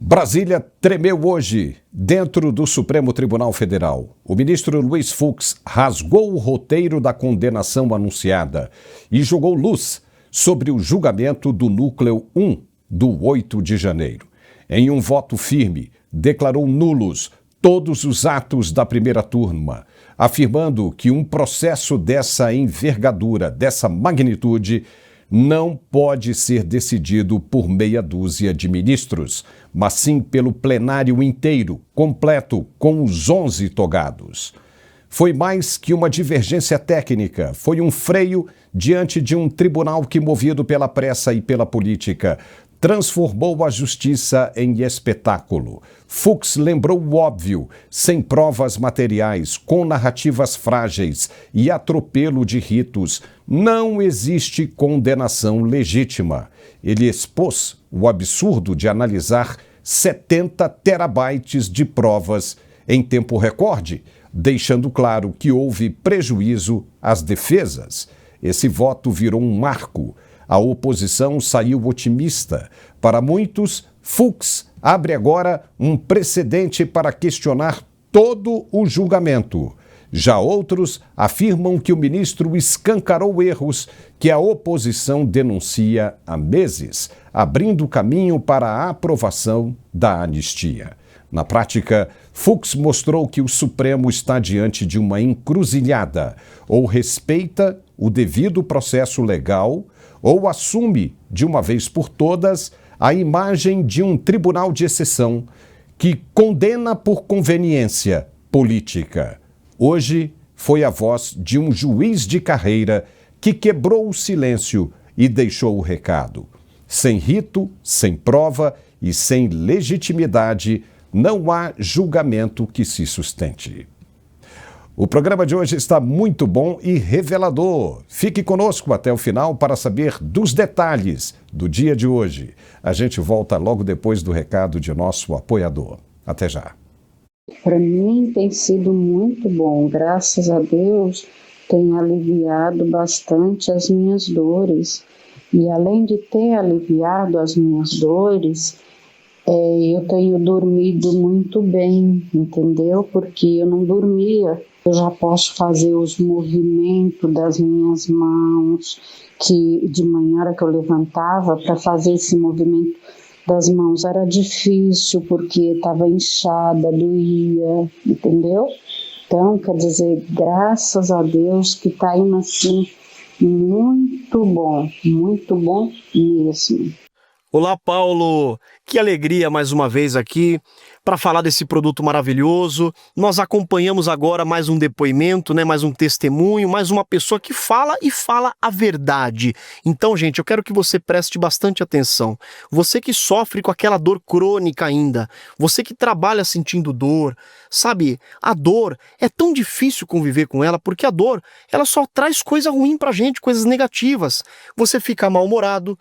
Brasília tremeu hoje, dentro do Supremo Tribunal Federal. O ministro Luiz Fux rasgou o roteiro da condenação anunciada e jogou luz sobre o julgamento do Núcleo 1 do 8 de janeiro. Em um voto firme, declarou nulos todos os atos da primeira turma, afirmando que um processo dessa envergadura, dessa magnitude, não pode ser decidido por meia dúzia de ministros, mas sim pelo plenário inteiro, completo, com os 11 togados. Foi mais que uma divergência técnica, foi um freio diante de um tribunal que, movido pela pressa e pela política, transformou a justiça em espetáculo. Fux lembrou o óbvio, sem provas materiais, com narrativas frágeis e atropelo de ritos, não existe condenação legítima. Ele expôs o absurdo de analisar 70 terabytes de provas em tempo recorde, deixando claro que houve prejuízo às defesas. Esse voto virou um marco. A oposição saiu otimista. Para muitos, Fux abre agora um precedente para questionar todo o julgamento. Já outros afirmam que o ministro escancarou erros que a oposição denuncia há meses, abrindo caminho para a aprovação da anistia. Na prática, Fux mostrou que o Supremo está diante de uma encruzilhada: ou respeita o devido processo legal, ou assume, de uma vez por todas, a imagem de um tribunal de exceção que condena por conveniência política. Hoje foi a voz de um juiz de carreira que quebrou o silêncio e deixou o recado. Sem rito, sem prova e sem legitimidade, não há julgamento que se sustente. O programa de hoje está muito bom e revelador. Fique conosco até o final para saber dos detalhes do dia de hoje. A gente volta logo depois do recado de nosso apoiador. Até já. Para mim tem sido muito bom. Graças a Deus, tem aliviado bastante as minhas dores. E além de ter aliviado as minhas dores, eu tenho dormido muito bem, entendeu? Porque eu não dormia. Eu já posso fazer os movimentos das minhas mãos, que de manhã, hora que eu levantava, para fazer esse movimento das mãos era difícil, porque estava inchada, doía, entendeu? Então, quer dizer, graças a Deus que está indo assim, muito bom mesmo. Olá, Paulo! Que alegria mais uma vez aqui para falar desse produto maravilhoso. Nós acompanhamos agora mais um depoimento, mais um testemunho, mais uma pessoa que fala e fala a verdade. Então, gente, eu quero que você preste bastante atenção. Você que sofre com aquela dor crônica ainda, você que trabalha sentindo dor, sabe, a dor é tão difícil conviver com ela, porque a dor, ela só traz coisa ruim pra gente, coisas negativas. Você fica mal-humorado,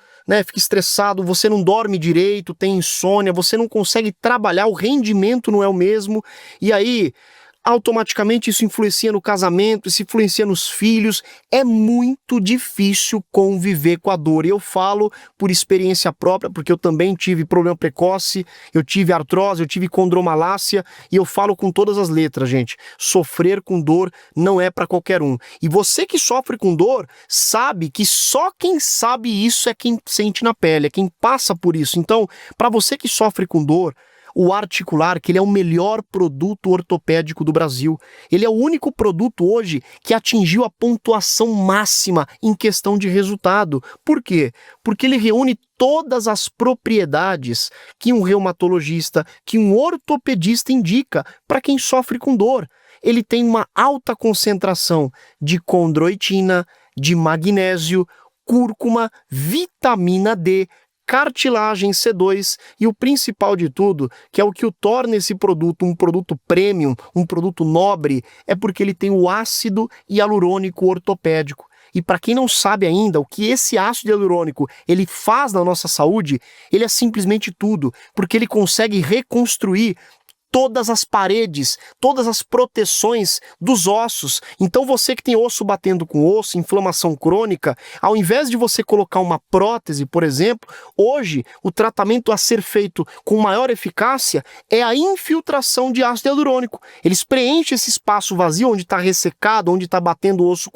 fica estressado, você não dorme direito, tem insônia, você não consegue trabalhar, o rendimento não é o mesmo, e aí automaticamente isso influencia no casamento, isso influencia nos filhos. É muito difícil conviver com a dor. E eu falo por experiência própria, porque eu também tive problema precoce, eu tive artrose, eu tive condromalácia, e eu falo com todas as letras, gente. Sofrer com dor não é para qualquer um. E você que sofre com dor, sabe que só quem sabe isso é quem sente na pele, é quem passa por isso. Então, para você que sofre com dor, o Articular, que ele é o melhor produto ortopédico do Brasil. Ele é o único produto hoje que atingiu a pontuação máxima em questão de resultado. Por quê? Porque ele reúne todas as propriedades que um reumatologista, que um ortopedista indica para quem sofre com dor. Ele tem uma alta concentração de condroitina, de magnésio, cúrcuma, vitamina D, cartilagem C2 e o principal de tudo, que é o que o torna esse produto um produto premium, um produto nobre, é porque ele tem o ácido hialurônico ortopédico. E para quem não sabe ainda o que esse ácido hialurônico ele faz na nossa saúde, ele é simplesmente tudo, porque ele consegue reconstruir todas as paredes, todas as proteções dos ossos. Então você que tem osso batendo com osso, inflamação crônica, ao invés de você colocar uma prótese, por exemplo, hoje o tratamento a ser feito com maior eficácia é a infiltração de ácido hialurônico. Eles preenchem esse espaço vazio onde está ressecado, onde está batendo osso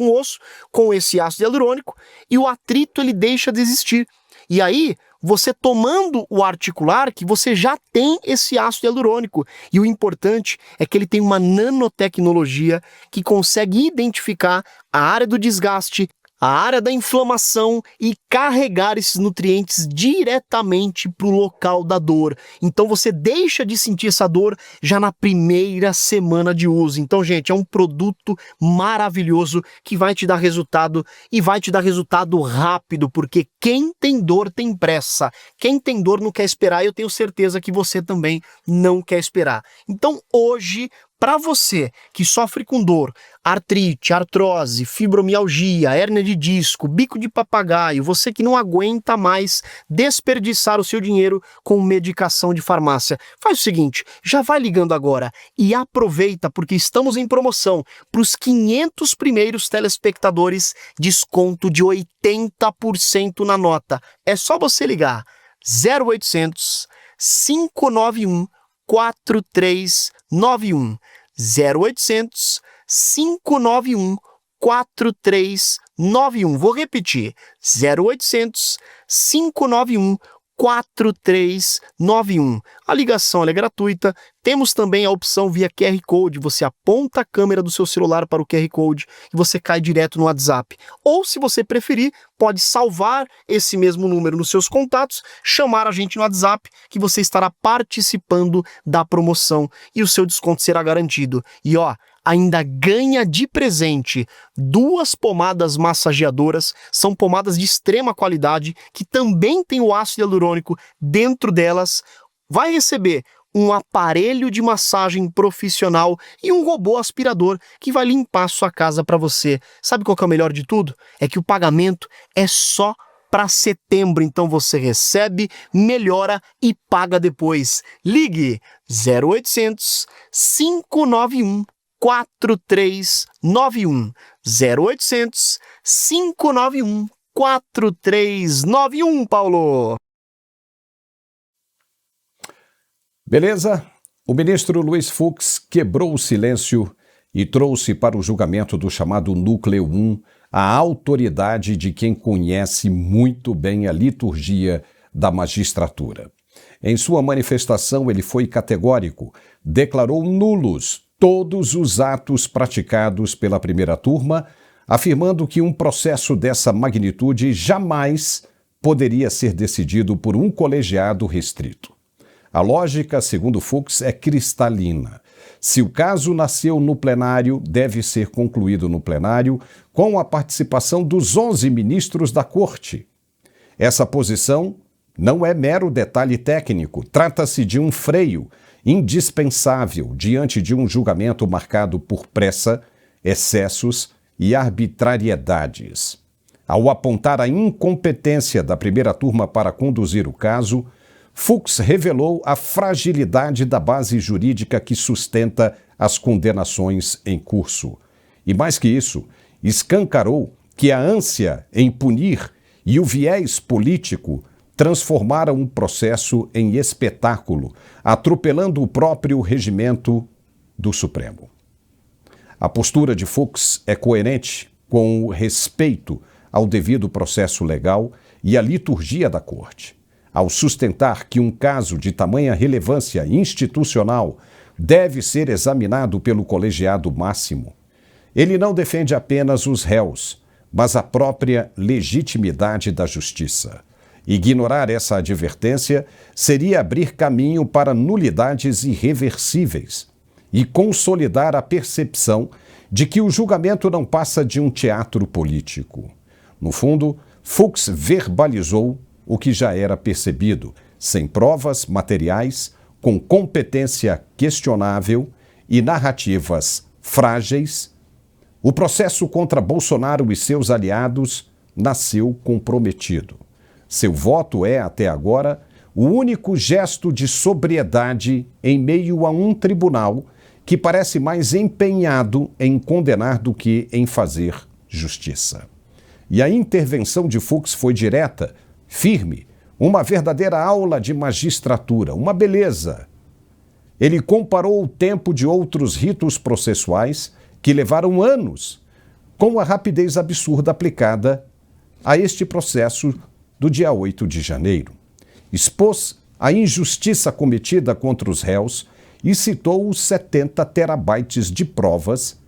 com esse ácido hialurônico, e o atrito ele deixa de existir. E aí, você tomando o articular, que você já tem esse ácido hialurônico. E o importante é que ele tem uma nanotecnologia que consegue identificar a área do desgaste, a área da inflamação e carregar esses nutrientes diretamente para o local da dor. Então você deixa de sentir essa dor já na primeira semana de uso. Então, gente, é um produto maravilhoso que vai te dar resultado e vai te dar resultado rápido, porque quem tem dor tem pressa. Quem tem dor não quer esperar e eu tenho certeza que você também não quer esperar. Então, hoje, para você que sofre com dor, artrite, artrose, fibromialgia, hérnia de disco, bico de papagaio, você que não aguenta mais desperdiçar o seu dinheiro com medicação de farmácia, faz o seguinte, já vai ligando agora e aproveita porque estamos em promoção para os 500 primeiros telespectadores, desconto de 80% na nota. É só você ligar 0800 591 4391 0800 591 4391. Vou repetir: 0800 591 4391. A ligação ela é gratuita. Temos também a opção via QR Code. Você aponta a câmera do seu celular para o QR Code e você cai direto no WhatsApp. Ou, se você preferir, pode salvar esse mesmo número nos seus contatos, chamar a gente no WhatsApp, que você estará participando da promoção e o seu desconto será garantido. E ainda ganha de presente 2 pomadas massageadoras, são pomadas de extrema qualidade, que também tem o ácido hialurônico dentro delas. Vai receber um aparelho de massagem profissional e um robô aspirador que vai limpar a sua casa para você. Sabe qual que é o melhor de tudo? É que o pagamento é só para setembro, então você recebe, melhora e paga depois. Ligue 0800 591 4391 0800 591 4391, Paulo. Beleza? O ministro Luiz Fux quebrou o silêncio e trouxe para o julgamento do chamado Núcleo 1 a autoridade de quem conhece muito bem a liturgia da magistratura. Em sua manifestação, ele foi categórico, declarou nulos todos os atos praticados pela primeira turma, afirmando que um processo dessa magnitude jamais poderia ser decidido por um colegiado restrito. A lógica, segundo Fux, é cristalina. Se o caso nasceu no plenário, deve ser concluído no plenário com a participação dos 11 ministros da Corte. Essa posição não é mero detalhe técnico, trata-se de um freio indispensável diante de um julgamento marcado por pressa, excessos e arbitrariedades. Ao apontar a incompetência da primeira turma para conduzir o caso, Fux revelou a fragilidade da base jurídica que sustenta as condenações em curso. E mais que isso, escancarou que a ânsia em punir e o viés político transformaram o processo em espetáculo, atropelando o próprio regimento do Supremo. A postura de Fux é coerente com o respeito ao devido processo legal e à liturgia da Corte, ao sustentar que um caso de tamanha relevância institucional deve ser examinado pelo colegiado máximo. Ele não defende apenas os réus, mas a própria legitimidade da justiça. Ignorar essa advertência seria abrir caminho para nulidades irreversíveis e consolidar a percepção de que o julgamento não passa de um teatro político. No fundo, Fux verbalizou o que já era percebido, sem provas materiais, com competência questionável e narrativas frágeis. O processo contra Bolsonaro e seus aliados nasceu comprometido. Seu voto é, até agora, o único gesto de sobriedade em meio a um tribunal que parece mais empenhado em condenar do que em fazer justiça. E a intervenção de Fux foi direta, firme, uma verdadeira aula de magistratura, uma beleza. Ele comparou o tempo de outros ritos processuais que levaram anos com a rapidez absurda aplicada a este processo do dia 8 de janeiro. Expôs a injustiça cometida contra os réus e citou os 70 terabytes de provas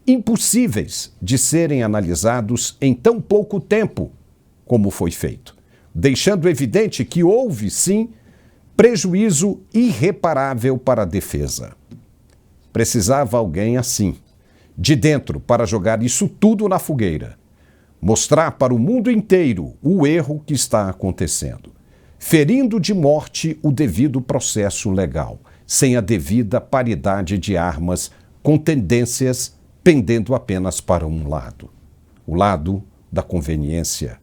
impossíveis de serem analisados em tão pouco tempo como foi feito, deixando evidente que houve, sim, prejuízo irreparável para a defesa. Precisava alguém assim, de dentro, para jogar isso tudo na fogueira, mostrar para o mundo inteiro o erro que está acontecendo, ferindo de morte o devido processo legal, sem a devida paridade de armas, com tendências pendendo apenas para um lado, o lado da conveniência,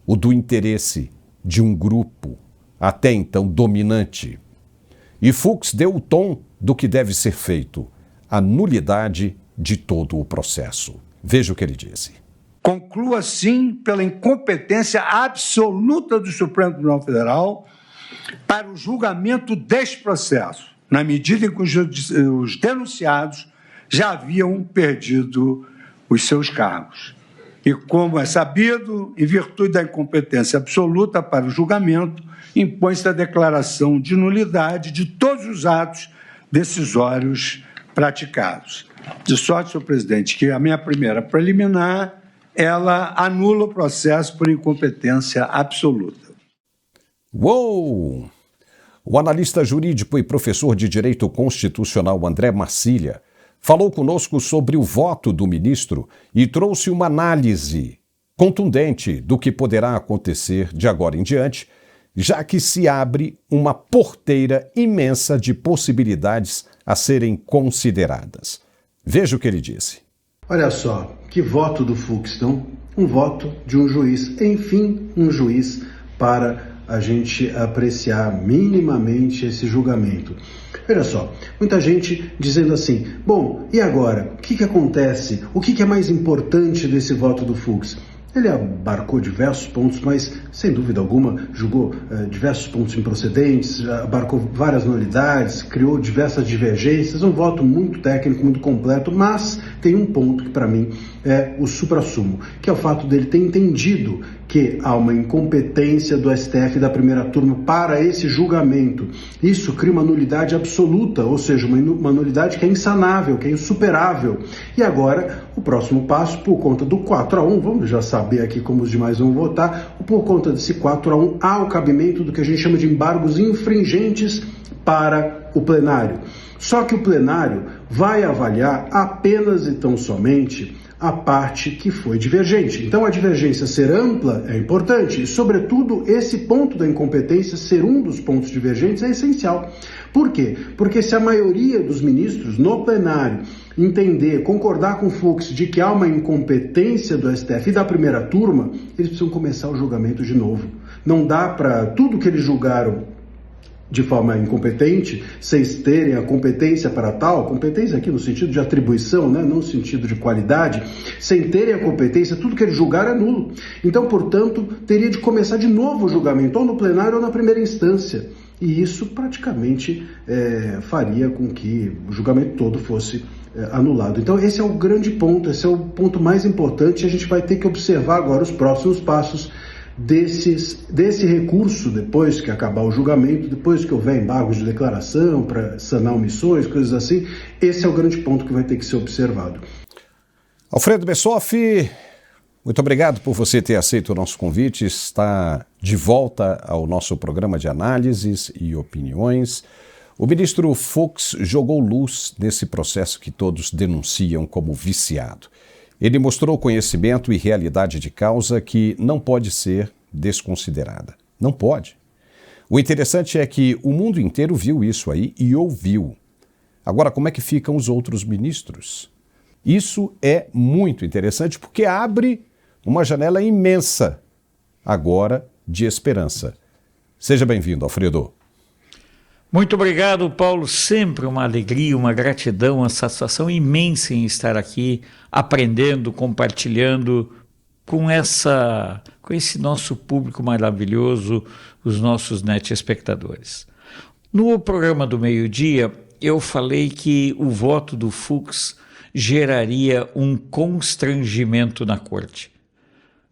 o do interesse de um grupo, até então dominante. E Fux deu o tom do que deve ser feito, a nulidade de todo o processo. Veja o que ele disse. Concluo assim pela incompetência absoluta do Supremo Tribunal Federal para o julgamento deste processo, na medida em que os denunciados já haviam perdido os seus cargos. E, como é sabido, em virtude da incompetência absoluta para o julgamento, impõe-se a declaração de nulidade de todos os atos decisórios praticados. De sorte, senhor presidente, que a minha primeira preliminar, ela anula o processo por incompetência absoluta. Uou! O analista jurídico e professor de Direito Constitucional André Marcília falou conosco sobre o voto do ministro e trouxe uma análise contundente do que poderá acontecer de agora em diante, já que se abre uma porteira imensa de possibilidades a serem consideradas. Veja o que ele disse. Olha só, que voto do Fux, não? Um voto de um juiz, enfim, um juiz para a gente apreciar minimamente esse julgamento. Olha só, muita gente dizendo assim, bom, e agora? O que acontece? O que é mais importante desse voto do Fux? Ele abarcou diversos pontos, mas, sem dúvida alguma, julgou diversos pontos improcedentes, abarcou várias nulidades, criou diversas divergências, um voto muito técnico, muito completo, mas tem um ponto que, para mim, é o suprassumo, que é o fato dele ter entendido que há uma incompetência do STF da primeira turma para esse julgamento. Isso cria uma nulidade absoluta, ou seja, uma nulidade que é insanável, que é insuperável. E agora, o próximo passo, por conta do 4-1, vamos já saber aqui como os demais vão votar, por conta desse 4-1, há o cabimento do que a gente chama de embargos infringentes para o plenário. Só que o plenário vai avaliar apenas e tão somente a parte que foi divergente. Então, a divergência ser ampla é importante e, sobretudo, esse ponto da incompetência ser um dos pontos divergentes é essencial. Por quê? Porque se a maioria dos ministros no plenário entender, concordar com o Fux de que há uma incompetência do STF e da primeira turma, eles precisam começar o julgamento de novo. Não dá para tudo que eles julgaram de forma incompetente, vocês terem a competência para tal, competência aqui no sentido de atribuição, né? Não no sentido de qualidade, sem terem a competência, tudo que eles julgaram é nulo. Então, portanto, teria de começar de novo o julgamento, ou no plenário ou na primeira instância. E isso praticamente faria com que o julgamento todo fosse anulado. Então, esse é o grande ponto, esse é o ponto mais importante, e a gente vai ter que observar agora os próximos passos desse recurso, depois que acabar o julgamento, depois que houver embargos de declaração para sanar omissões, coisas assim. Esse é o grande ponto que vai ter que ser observado. Alfredo Bessoff, muito obrigado por você ter aceito o nosso convite, está de volta ao nosso programa de análises e opiniões. O ministro Fux jogou luz nesse processo que todos denunciam como viciado. Ele mostrou conhecimento e realidade de causa que não pode ser desconsiderada. Não pode. O interessante é que o mundo inteiro viu isso aí e ouviu. Agora, como é que ficam os outros ministros? Isso é muito interessante porque abre uma janela imensa agora de esperança. Seja bem-vindo, Alfredo. Muito obrigado, Paulo. Sempre uma alegria, uma gratidão, uma satisfação imensa em estar aqui, aprendendo, compartilhando com esse nosso público maravilhoso, os nossos net-espectadores. No programa do meio-dia, eu falei que o voto do Fux geraria um constrangimento na corte.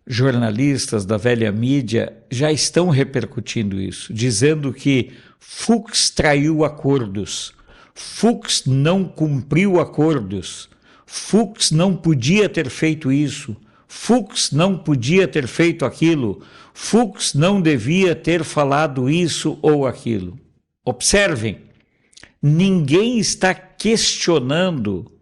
Jornalistas da velha mídia já estão repercutindo isso, dizendo que Fux traiu acordos, Fux não cumpriu acordos, Fux não podia ter feito isso, Fux não podia ter feito aquilo, Fux não devia ter falado isso ou aquilo. Observem, ninguém está questionando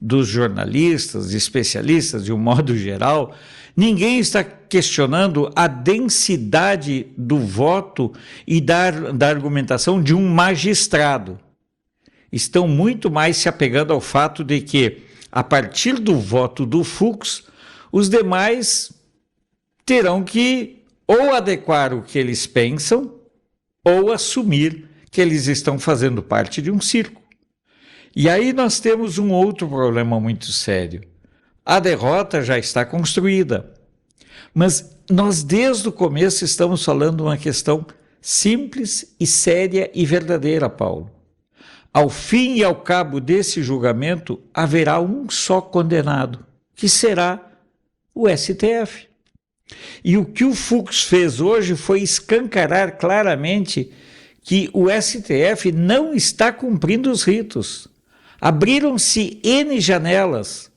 dos jornalistas, especialistas de um modo geral, ninguém está questionando a densidade do voto e da argumentação de um magistrado. Estão muito mais se apegando ao fato de que, a partir do voto do Fux, os demais terão que ou adequar o que eles pensam ou assumir que eles estão fazendo parte de um circo. E aí nós temos um outro problema muito sério. A derrota já está construída. Mas nós, desde o começo, estamos falando de uma questão simples e séria e verdadeira, Paulo. Ao fim e ao cabo desse julgamento, haverá um só condenado, que será o STF. E o que o Fux fez hoje foi escancarar claramente que o STF não está cumprindo os ritos. Abriram-se N janelas.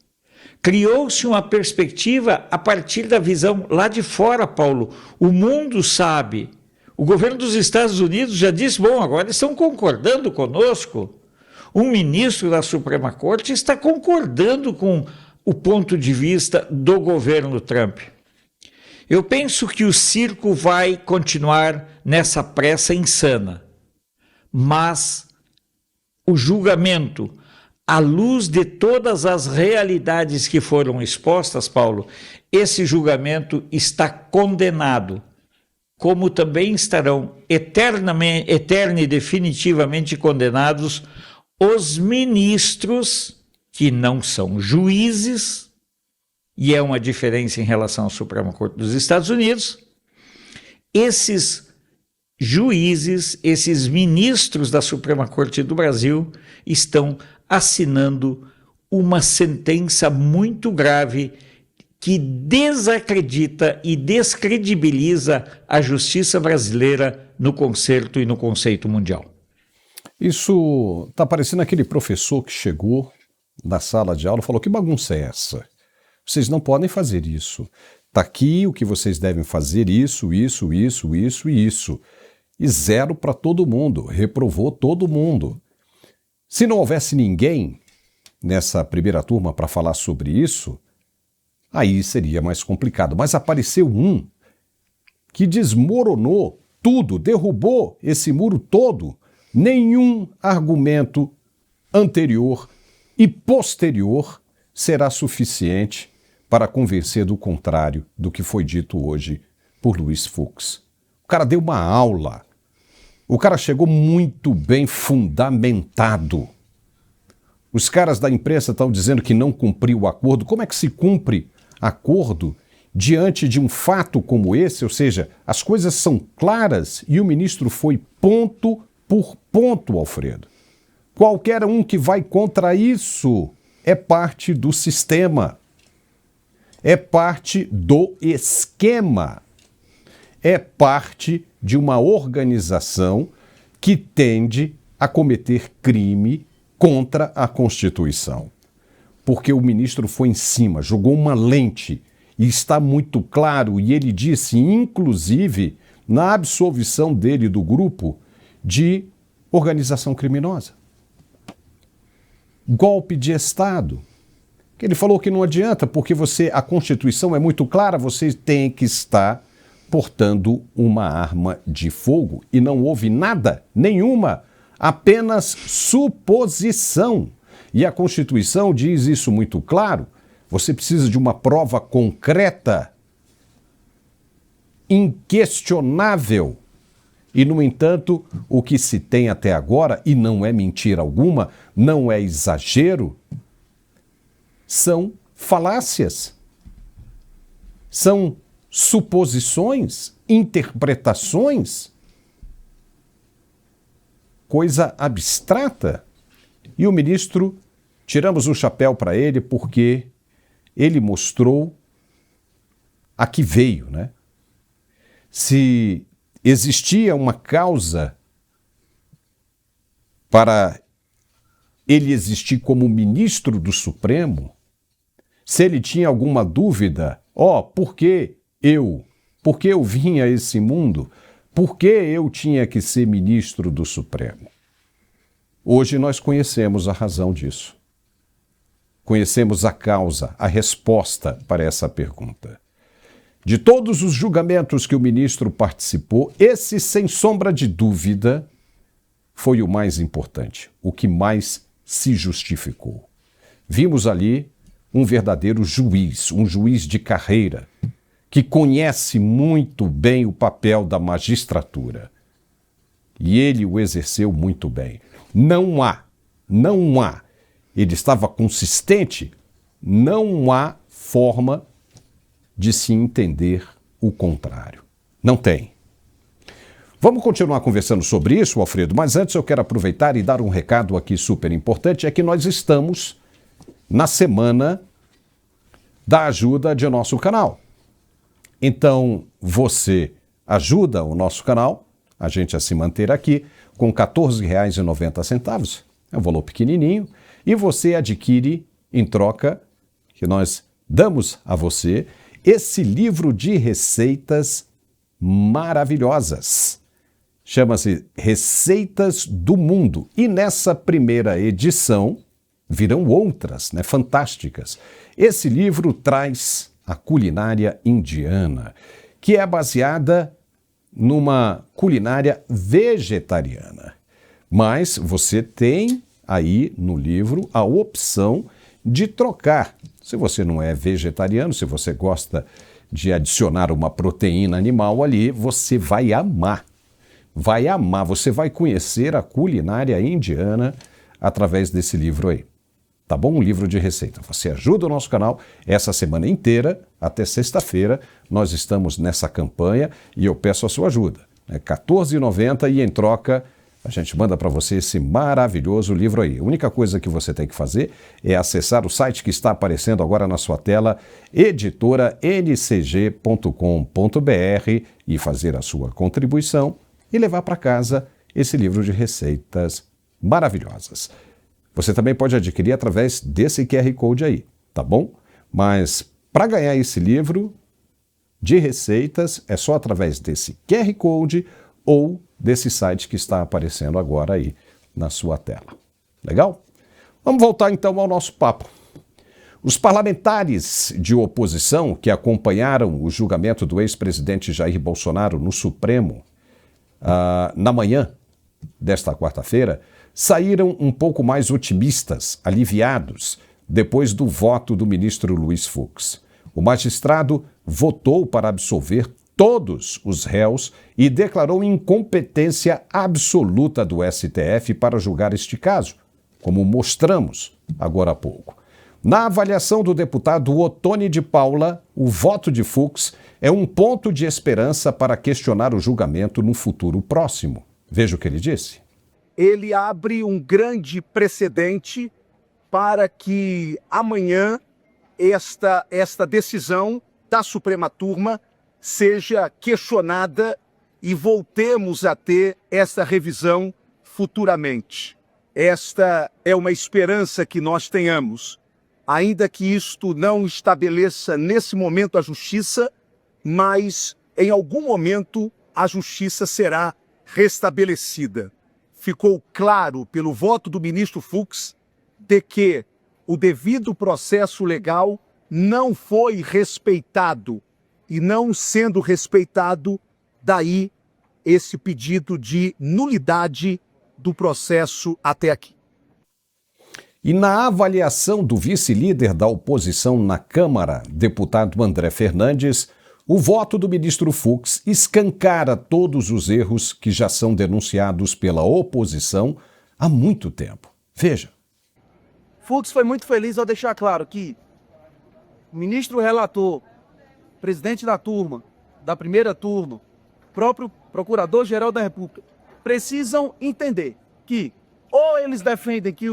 Criou-se uma perspectiva a partir da visão lá de fora, Paulo. O mundo sabe. O governo dos Estados Unidos já disse, bom, agora estão concordando conosco. Um ministro da Suprema Corte está concordando com o ponto de vista do governo Trump. Eu penso que o circo vai continuar nessa pressa insana, mas o julgamento, à luz de todas as realidades que foram expostas, Paulo, esse julgamento está condenado, como também estarão eterna e definitivamente condenados os ministros que não são juízes, e é uma diferença em relação à Suprema Corte dos Estados Unidos. Esses juízes, esses ministros da Suprema Corte do Brasil estão assinando uma sentença muito grave que desacredita e descredibiliza a justiça brasileira no concerto e no conceito mundial. Isso está parecendo aquele professor que chegou na sala de aula e falou: que bagunça é essa? Vocês não podem fazer isso. Está aqui o que vocês devem fazer, isso. E 0 para todo mundo, reprovou todo mundo. Se não houvesse ninguém nessa primeira turma para falar sobre isso, aí seria mais complicado. Mas apareceu um que desmoronou tudo, derrubou esse muro todo. Nenhum argumento anterior e posterior será suficiente para convencer do contrário do que foi dito hoje por Luiz Fux. O cara deu uma aula. O cara chegou muito bem fundamentado. Os caras da imprensa estão dizendo que não cumpriu o acordo. Como é que se cumpre acordo diante de um fato como esse? Ou seja, as coisas são claras e o ministro foi ponto por ponto, Alfredo. Qualquer um que vai contra isso é parte do sistema, é parte do esquema, é parte de uma organização que tende a cometer crime contra a Constituição. Porque o ministro foi em cima, jogou uma lente, e está muito claro, e ele disse, inclusive, na absolvição dele do grupo, de organização criminosa. Golpe de Estado. Ele falou que não adianta, porque a Constituição é muito clara, você tem que estar portando uma arma de fogo. E não houve nada, nenhuma, apenas suposição. E a Constituição diz isso muito claro. Você precisa de uma prova concreta, inquestionável, E, no entanto, o que se tem até agora, e não é mentira alguma, não é exagero, são falácias, são suposições, interpretações, coisa abstrata. E o ministro, tiramos o chapéu para ele porque ele mostrou a que veio, né? Se existia uma causa para ele existir como ministro do Supremo, se ele tinha alguma dúvida, por que eu? Por que eu vim a esse mundo? Por que eu tinha que ser ministro do Supremo? Hoje nós conhecemos a razão disso. Conhecemos a causa, a resposta para essa pergunta. De todos os julgamentos que o ministro participou, esse, sem sombra de dúvida, foi o mais importante, o que mais se justificou. Vimos ali um verdadeiro juiz, um juiz de carreira, que conhece muito bem o papel da magistratura. E ele o exerceu muito bem. Não há, ele estava consistente, não há forma de se entender o contrário. Não tem. Vamos continuar conversando sobre isso, Alfredo, mas antes eu quero aproveitar e dar um recado aqui super importante, é que nós estamos na semana da ajuda de nosso canal. Então, você ajuda o nosso canal, a gente a se manter aqui, com R$ 14,90, é um valor pequenininho, e você adquire, em troca, que nós damos a você, esse livro de receitas maravilhosas. Chama-se Receitas do Mundo. E nessa primeira edição, virão outras, né, fantásticas. Esse livro traz a culinária indiana, que é baseada numa culinária vegetariana. Mas você tem aí no livro a opção de trocar. Se você não é vegetariano, se você gosta de adicionar uma proteína animal ali, você vai amar. Vai amar, você vai conhecer a culinária indiana através desse livro aí. Tá bom? Um livro de receita. Você ajuda o nosso canal essa semana inteira, até sexta-feira. Nós estamos nessa campanha e eu peço a sua ajuda. É R$ 14,90 e em troca a gente manda para você esse maravilhoso livro aí. A única coisa que você tem que fazer é acessar o site que está aparecendo agora na sua tela, editorancg.com.br, e fazer a sua contribuição e levar para casa esse livro de receitas maravilhosas. Você também pode adquirir através desse QR Code aí, tá bom? Mas para ganhar esse livro de receitas é só através desse QR Code ou desse site que está aparecendo agora aí na sua tela. Legal? Vamos voltar então ao nosso papo. Os parlamentares de oposição que acompanharam o julgamento do ex-presidente Jair Bolsonaro no Supremo na manhã desta quarta-feira saíram um pouco mais otimistas, aliviados, depois do voto do ministro Luiz Fux. O magistrado votou para absolver todos os réus e declarou incompetência absoluta do STF para julgar este caso, como mostramos agora há pouco. Na avaliação do deputado Ottoni de Paula, o voto de Fux é um ponto de esperança para questionar o julgamento no futuro próximo. Veja o que ele disse. Ele abre um grande precedente para que amanhã esta decisão da Suprema Turma seja questionada e voltemos a ter essa revisão futuramente. Esta é uma esperança que nós tenhamos, ainda que isto não estabeleça nesse momento a justiça, mas em algum momento a justiça será restabelecida. Ficou claro pelo voto do ministro Fux de que o devido processo legal não foi respeitado, e não sendo respeitado, daí esse pedido de nulidade do processo até aqui. E na avaliação do vice-líder da oposição na Câmara, deputado André Fernandes, O voto do ministro Fux escancara todos os erros que já são denunciados pela oposição há muito tempo. Veja. Fux foi muito feliz ao deixar claro que o ministro relator, presidente da turma, da primeira turma, próprio procurador-geral da República, precisam entender que ou eles defendem que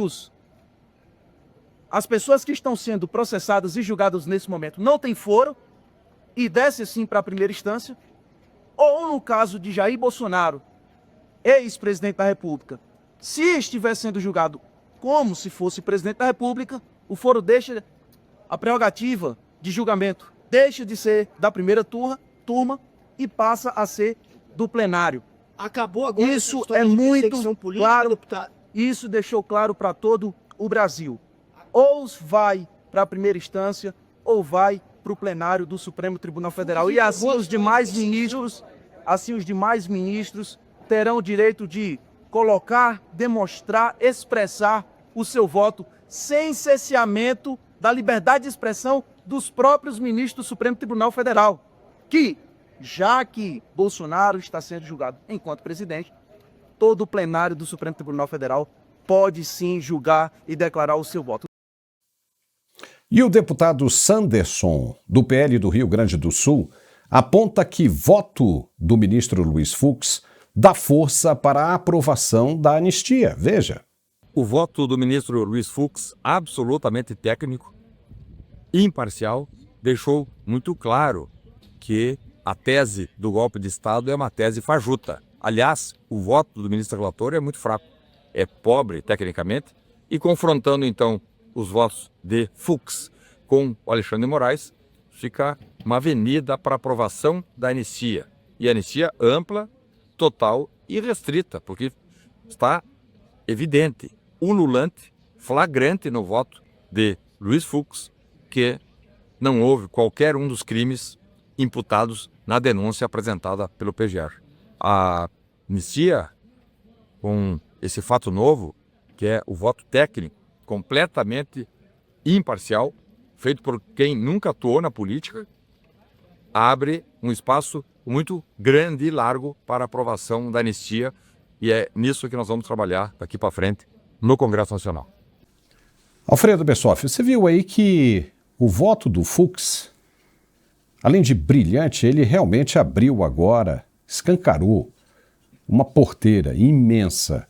as pessoas que estão sendo processadas e julgadas nesse momento não têm foro e desce sim para a primeira instância, ou no caso de Jair Bolsonaro, ex-presidente da República, se estiver sendo julgado como se fosse presidente da República, o foro deixa a prerrogativa de julgamento, deixa de ser da primeira turma e passa a ser do plenário. Acabou agora. Isso é muito claro. Deputado. Isso deixou claro para todo o Brasil. Ou vai para a primeira instância, ou vai para o plenário do Supremo Tribunal Federal. E assim os demais ministros terão o direito de colocar, demonstrar, expressar o seu voto sem cerceamento da liberdade de expressão dos próprios ministros do Supremo Tribunal Federal, que, já que Bolsonaro está sendo julgado enquanto presidente, todo o plenário do Supremo Tribunal Federal pode sim julgar e declarar o seu voto. E o deputado Sanderson, do PL do Rio Grande do Sul, aponta que voto do ministro Luiz Fux dá força para a aprovação da anistia. Veja. O voto do ministro Luiz Fux, absolutamente técnico, imparcial, deixou muito claro que a tese do golpe de Estado é uma tese fajuta. Aliás, o voto do ministro relator é muito fraco, é pobre tecnicamente, e confrontando então os votos de Fux com o Alexandre de Moraes, fica uma avenida para aprovação da anistia. E anistia ampla, total e restrita, porque está evidente, ululante, flagrante no voto de Luiz Fux, que não houve qualquer um dos crimes imputados na denúncia apresentada pelo PGR. A anistia, com esse fato novo, que é o voto técnico, completamente imparcial, feito por quem nunca atuou na política, abre um espaço muito grande e largo para a aprovação da anistia, e é nisso que nós vamos trabalhar daqui para frente no Congresso Nacional. Alfredo Bessoff, você viu aí que o voto do Fux, além de brilhante, ele realmente abriu agora, escancarou uma porteira imensa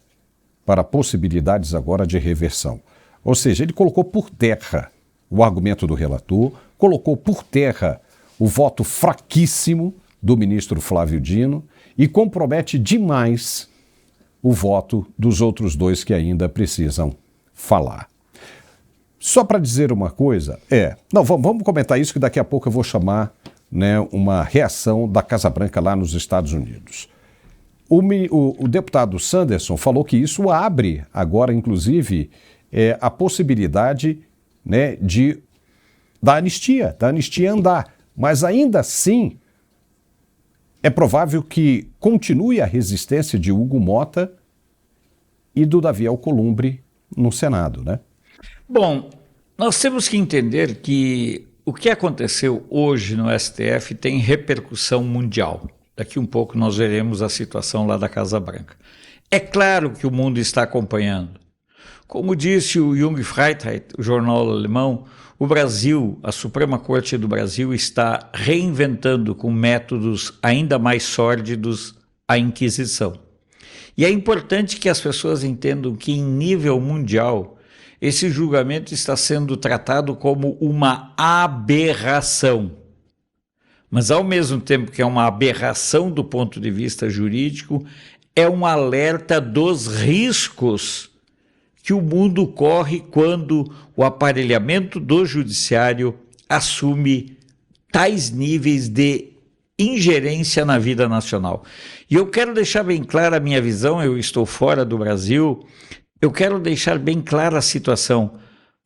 para possibilidades agora de reversão. Ou seja, ele colocou por terra o argumento do relator, colocou por terra o voto fraquíssimo do ministro Flávio Dino e compromete demais o voto dos outros dois que ainda precisam falar. Só para dizer uma coisa, vamos comentar isso que daqui a pouco eu vou chamar, né, uma reação da Casa Branca lá nos Estados Unidos. O deputado Sanderson falou que isso abre agora, inclusive, a possibilidade, né, da anistia andar. Mas ainda assim, é provável que continue a resistência de Hugo Mota e do Davi Alcolumbre no Senado, né? Bom, nós temos que entender que o que aconteceu hoje no STF tem repercussão mundial. Daqui um pouco nós veremos a situação lá da Casa Branca. É claro que o mundo está acompanhando. Como disse o Jung Freitheit, o jornal alemão, o Brasil, a Suprema Corte do Brasil, está reinventando com métodos ainda mais sórdidos a Inquisição. E é importante que as pessoas entendam que, em nível mundial, esse julgamento está sendo tratado como uma aberração. Mas, ao mesmo tempo que é uma aberração do ponto de vista jurídico, é um alerta dos riscos que o mundo corre quando o aparelhamento do judiciário assume tais níveis de ingerência na vida nacional. E eu quero deixar bem clara a minha visão, eu estou fora do Brasil, eu quero deixar bem clara a situação.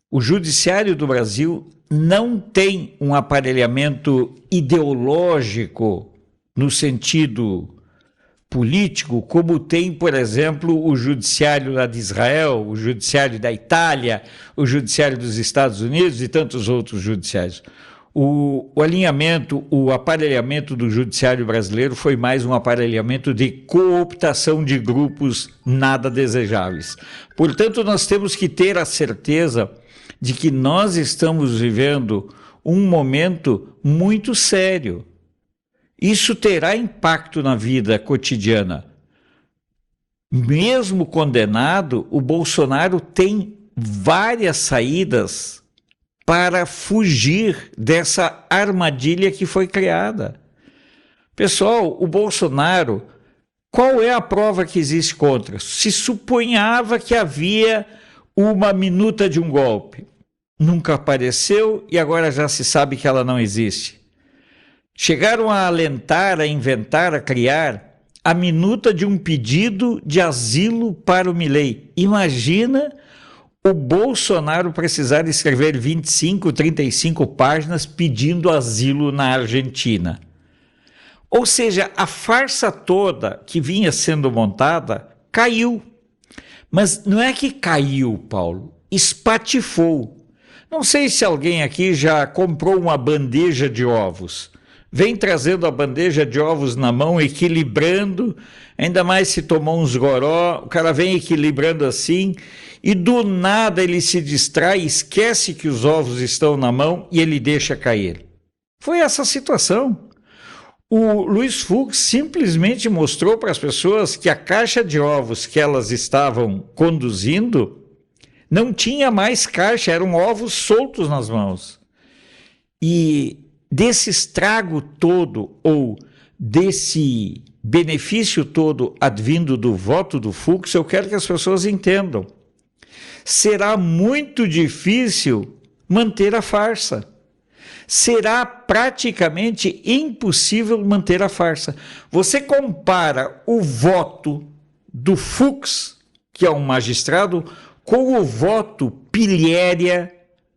O judiciário do Brasil não tem um aparelhamento ideológico no sentido político, como tem, por exemplo, o judiciário lá de Israel, o judiciário da Itália, o judiciário dos Estados Unidos e tantos outros judiciários. O alinhamento, o aparelhamento do judiciário brasileiro foi mais um aparelhamento de cooptação de grupos nada desejáveis. Portanto, nós temos que ter a certeza de que nós estamos vivendo um momento muito sério. Isso terá impacto na vida cotidiana. Mesmo condenado, o Bolsonaro tem várias saídas para fugir dessa armadilha que foi criada. Pessoal, o Bolsonaro, qual é a prova que existe contra? Se supunhava que havia uma minuta de um golpe. Nunca apareceu e agora já se sabe que ela não existe. Chegaram a alentar, a inventar, a criar a minuta de um pedido de asilo para o Milei. Imagina o Bolsonaro precisar escrever 25, 35 páginas pedindo asilo na Argentina. Ou seja, a farsa toda que vinha sendo montada caiu. Mas não é que caiu, Paulo, espatifou. Não sei se alguém aqui já comprou uma bandeja de ovos. Vem trazendo a bandeja de ovos na mão, equilibrando, ainda mais se tomou uns goró, o cara vem equilibrando assim, e do nada ele se distrai, esquece que os ovos estão na mão e ele deixa cair. Foi essa a situação. O Luiz Fux simplesmente mostrou para as pessoas que a caixa de ovos que elas estavam conduzindo não tinha mais caixa, eram ovos soltos nas mãos. E desse estrago todo, ou desse benefício todo advindo do voto do Fux, eu quero que as pessoas entendam. Será muito difícil manter a farsa. Será praticamente impossível manter a farsa. Você compara o voto do Fux, que é um magistrado, com o voto pilhéria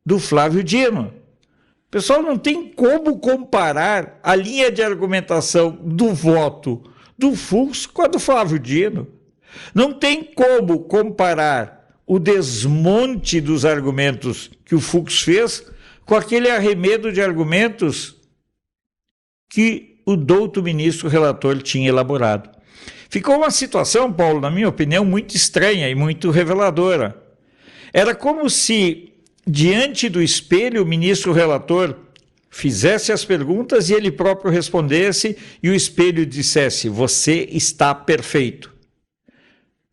do Flávio Dino. Pessoal, não tem como comparar a linha de argumentação do voto do Fux com a do Flávio Dino. Não tem como comparar o desmonte dos argumentos que o Fux fez com aquele arremedo de argumentos que o douto ministro relator tinha elaborado. Ficou uma situação, Paulo, na minha opinião, muito estranha e muito reveladora. Era como se, diante do espelho, o ministro relator fizesse as perguntas e ele próprio respondesse e o espelho dissesse: você está perfeito.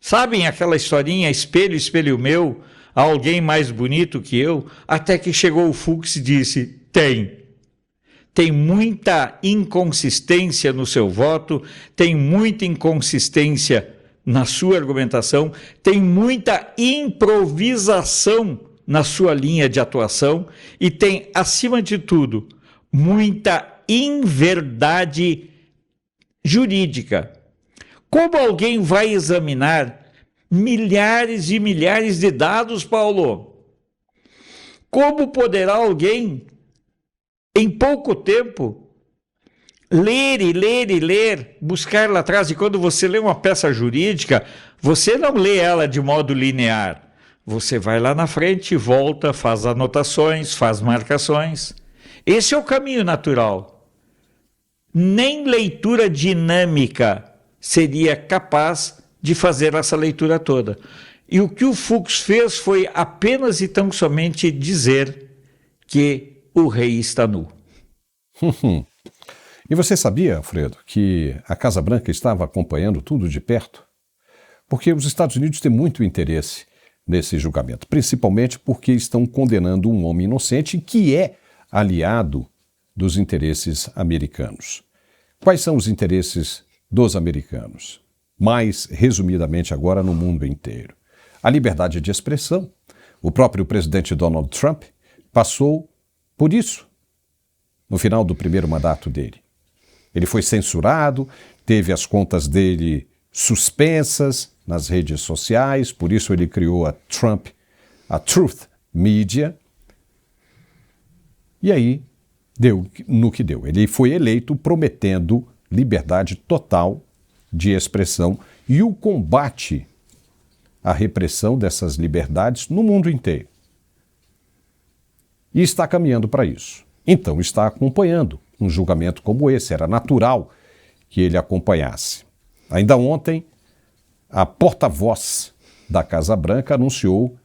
Sabem aquela historinha, espelho, espelho meu, há alguém mais bonito que eu? Até que chegou o Fux e disse: tem. Tem muita inconsistência no seu voto, tem muita inconsistência na sua argumentação, tem muita improvisação na sua linha de atuação e tem, acima de tudo, muita inverdade jurídica. Como alguém vai examinar milhares e milhares de dados, Paulo? Como poderá alguém, em pouco tempo, ler e ler e ler, buscar lá atrás? E quando você lê uma peça jurídica, você não lê ela de modo linear. Você vai lá na frente, volta, faz anotações, faz marcações. Esse é o caminho natural. Nem leitura dinâmica seria capaz de fazer essa leitura toda. E o que o Fux fez foi apenas e tão somente dizer que o rei está nu. E você sabia, Alfredo, que a Casa Branca estava acompanhando tudo de perto? Porque os Estados Unidos têm muito interesse nesse julgamento, principalmente porque estão condenando um homem inocente que é aliado dos interesses americanos. Quais são os interesses dos americanos? Mais resumidamente agora no mundo inteiro. A liberdade de expressão. O próprio presidente Donald Trump passou por isso no final do primeiro mandato dele. Ele foi censurado, teve as contas dele suspensas nas redes sociais, por isso ele criou a Truth Media. E aí deu no que deu. Ele foi eleito prometendo liberdade total de expressão e o combate à repressão dessas liberdades no mundo inteiro. E está caminhando para isso. então está acompanhando um julgamento como esse. Era natural que ele acompanhasse. Ainda ontem, a porta-voz da Casa Branca anunciou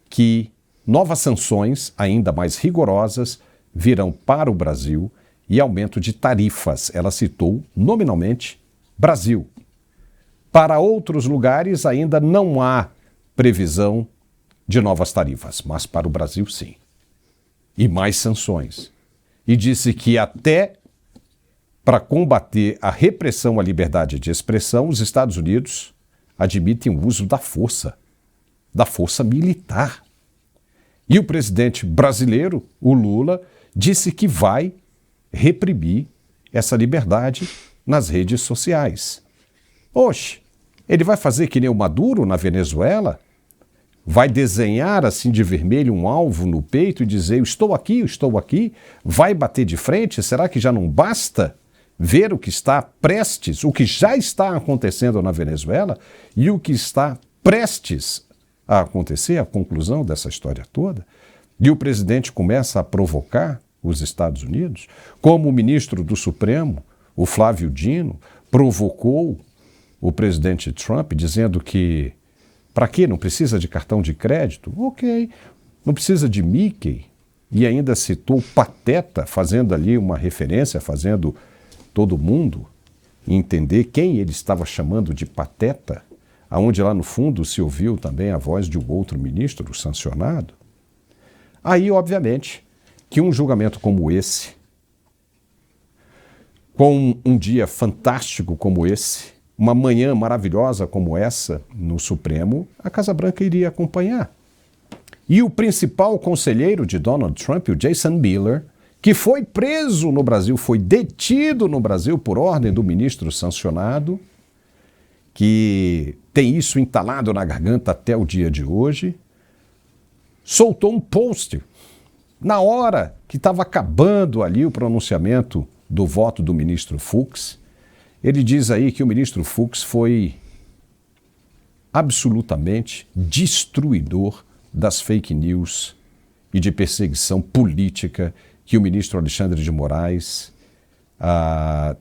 que novas sanções, ainda mais rigorosas, virão para o Brasil e aumento de tarifas. Ela citou nominalmente Brasil. Para outros lugares ainda não há previsão de novas tarifas, mas para o Brasil sim. E mais sanções. E disse que até para combater a repressão à liberdade de expressão, os Estados Unidos admitem o uso da força militar. E o presidente brasileiro, o Lula, disse que vai reprimir essa liberdade nas redes sociais. Oxe, ele vai fazer que nem o Maduro na Venezuela? Vai desenhar assim de vermelho um alvo no peito e dizer eu estou aqui? Vai bater de frente? Será que já não basta ver o que está prestes, o que já está acontecendo na Venezuela e o que está prestes a acontecer, a conclusão dessa história toda? E o presidente começa a provocar os Estados Unidos, como o ministro do Supremo, o Flávio Dino, provocou o presidente Trump, dizendo que para quê? Não precisa de cartão de crédito? Ok. Não precisa de Mickey? E ainda citou Pateta, fazendo ali uma referência, fazendo todo mundo entender quem ele estava chamando de Pateta, aonde lá no fundo se ouviu também a voz de um outro ministro sancionado. Aí, obviamente, que um julgamento como esse, com um dia fantástico como esse, uma manhã maravilhosa como essa no Supremo, a Casa Branca iria acompanhar. E o principal conselheiro de Donald Trump, o Jason Miller, que foi preso no Brasil, foi detido no Brasil por ordem do ministro sancionado, que tem isso entalado na garganta até o dia de hoje, soltou um post na hora que estava acabando ali o pronunciamento do voto do ministro Fux. Ele diz aí que o ministro Fux foi absolutamente destruidor das fake news e de perseguição política que o ministro Alexandre de Moraes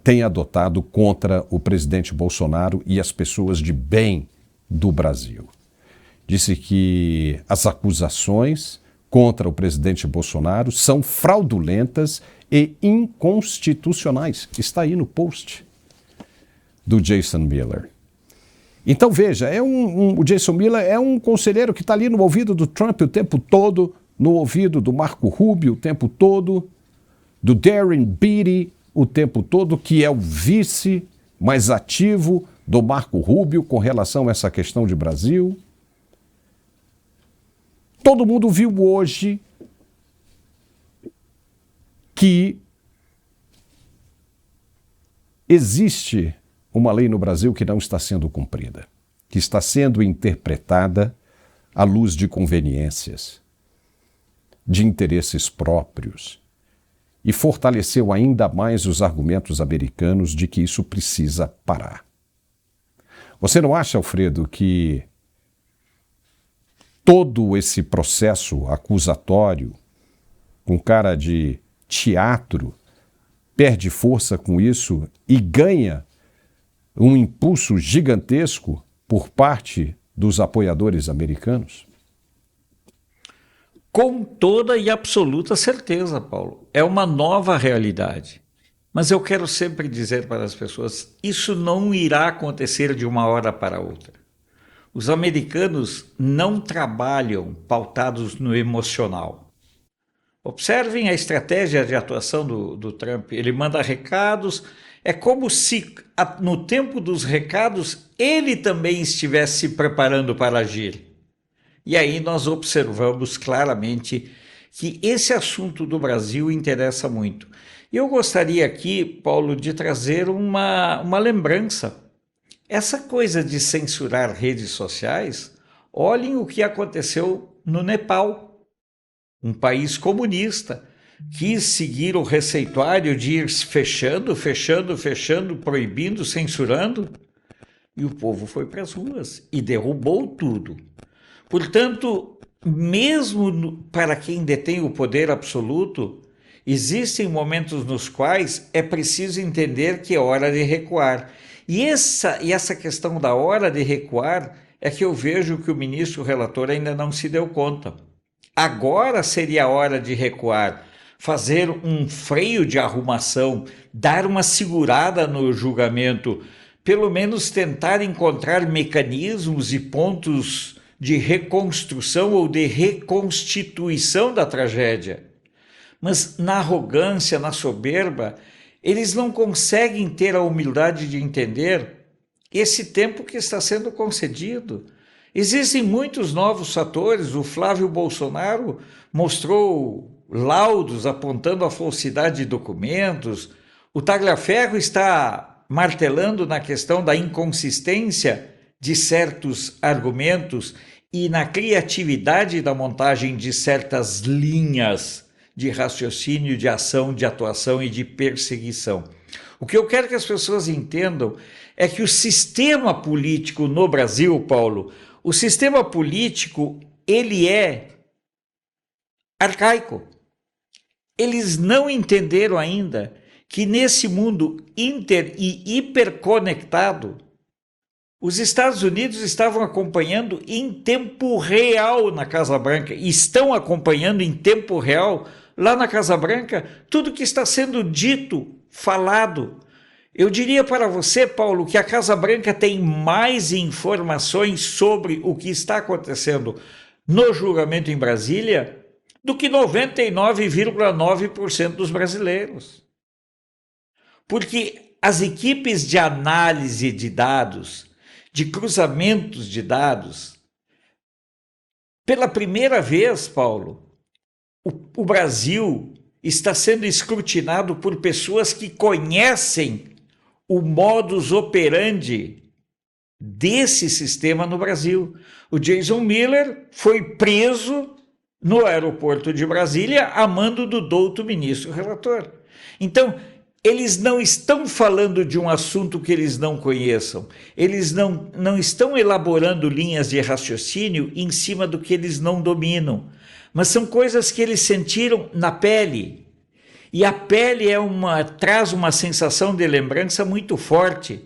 tem adotado contra o presidente Bolsonaro e as pessoas de bem do Brasil. Disse que as acusações contra o presidente Bolsonaro são fraudulentas e inconstitucionais. Está aí no post do Jason Miller. Então veja, o Jason Miller é um conselheiro que está ali no ouvido do Trump o tempo todo, no ouvido do Marco Rubio o tempo todo, do Darren Beattie o tempo todo, que é o vice mais ativo do Marco Rubio com relação a essa questão de Brasil. Todo mundo viu hoje que existe uma lei no Brasil que não está sendo cumprida, que está sendo interpretada à luz de conveniências, de interesses próprios, e fortaleceu ainda mais os argumentos americanos de que isso precisa parar. Você não acha, Alfredo, que todo esse processo acusatório, com cara de teatro, perde força com isso e ganha um impulso gigantesco por parte dos apoiadores americanos? Com toda e absoluta certeza, Paulo. É uma nova realidade. Mas eu quero sempre dizer para as pessoas, isso não irá acontecer de uma hora para outra. Os americanos não trabalham pautados no emocional. Observem a estratégia de atuação do Trump. Ele manda recados, é como se no tempo dos recados ele também estivesse se preparando para agir. E aí nós observamos claramente que esse assunto do Brasil interessa muito. E eu gostaria aqui, Paulo, de trazer uma lembrança. Essa coisa de censurar redes sociais, olhem o que aconteceu no Nepal, um país comunista, quis seguir o receituário de ir fechando, proibindo, censurando, e o povo foi para as ruas e derrubou tudo. Portanto, mesmo para quem detém o poder absoluto, Existem momentos nos quais é preciso entender que é hora de recuar. E essa questão da hora de recuar é que eu vejo que o ministro relator ainda não se deu conta. Agora seria a hora de recuar, fazer um freio de arrumação, dar uma segurada no julgamento, pelo menos tentar encontrar mecanismos e pontos de reconstrução ou de reconstituição da tragédia. Mas na arrogância, na soberba, eles não conseguem ter a humildade de entender esse tempo que está sendo concedido. Existem muitos novos fatores. O Flávio Bolsonaro mostrou laudos apontando a falsidade de documentos. O Tagliaferro está martelando na questão da inconsistência de certos argumentos e na criatividade da montagem de certas linhas de raciocínio, de ação, de atuação e de perseguição. O que eu quero que as pessoas entendam é que o sistema político no Brasil, Paulo, o sistema político, ele é arcaico. Eles não entenderam ainda que nesse mundo inter e hiperconectado, os Estados Unidos estavam acompanhando em tempo real na Casa Branca, estão acompanhando em tempo real lá na Casa Branca tudo que está sendo dito, falado. Eu diria para você, Paulo, que a Casa Branca tem mais informações sobre o que está acontecendo no julgamento em Brasília do que 99,9% dos brasileiros. Porque as equipes de análise de dados, de cruzamentos de dados, pela primeira vez, Paulo, o Brasil está sendo escrutinado por pessoas que conhecem o modus operandi desse sistema no Brasil. O Jason Miller foi preso no aeroporto de Brasília a mando do douto ministro relator. Então, eles não estão falando de um assunto que eles não conheçam. Eles não estão elaborando linhas de raciocínio em cima do que eles não dominam. Mas são coisas que eles sentiram na pele. E a pele traz uma sensação de lembrança muito forte.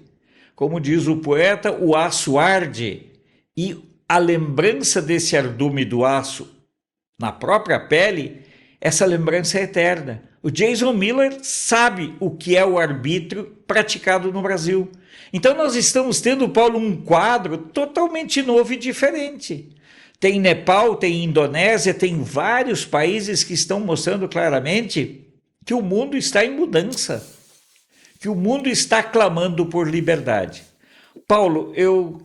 Como diz o poeta, o aço arde. E a lembrança desse ardume do aço na própria pele, essa lembrança é eterna. O Jason Miller sabe o que é o arbítrio praticado no Brasil. Então nós estamos tendo, Paulo, um quadro totalmente novo e diferente. Tem Nepal, tem Indonésia, tem vários países que estão mostrando claramente que o mundo está em mudança, que o mundo está clamando por liberdade. Paulo, eu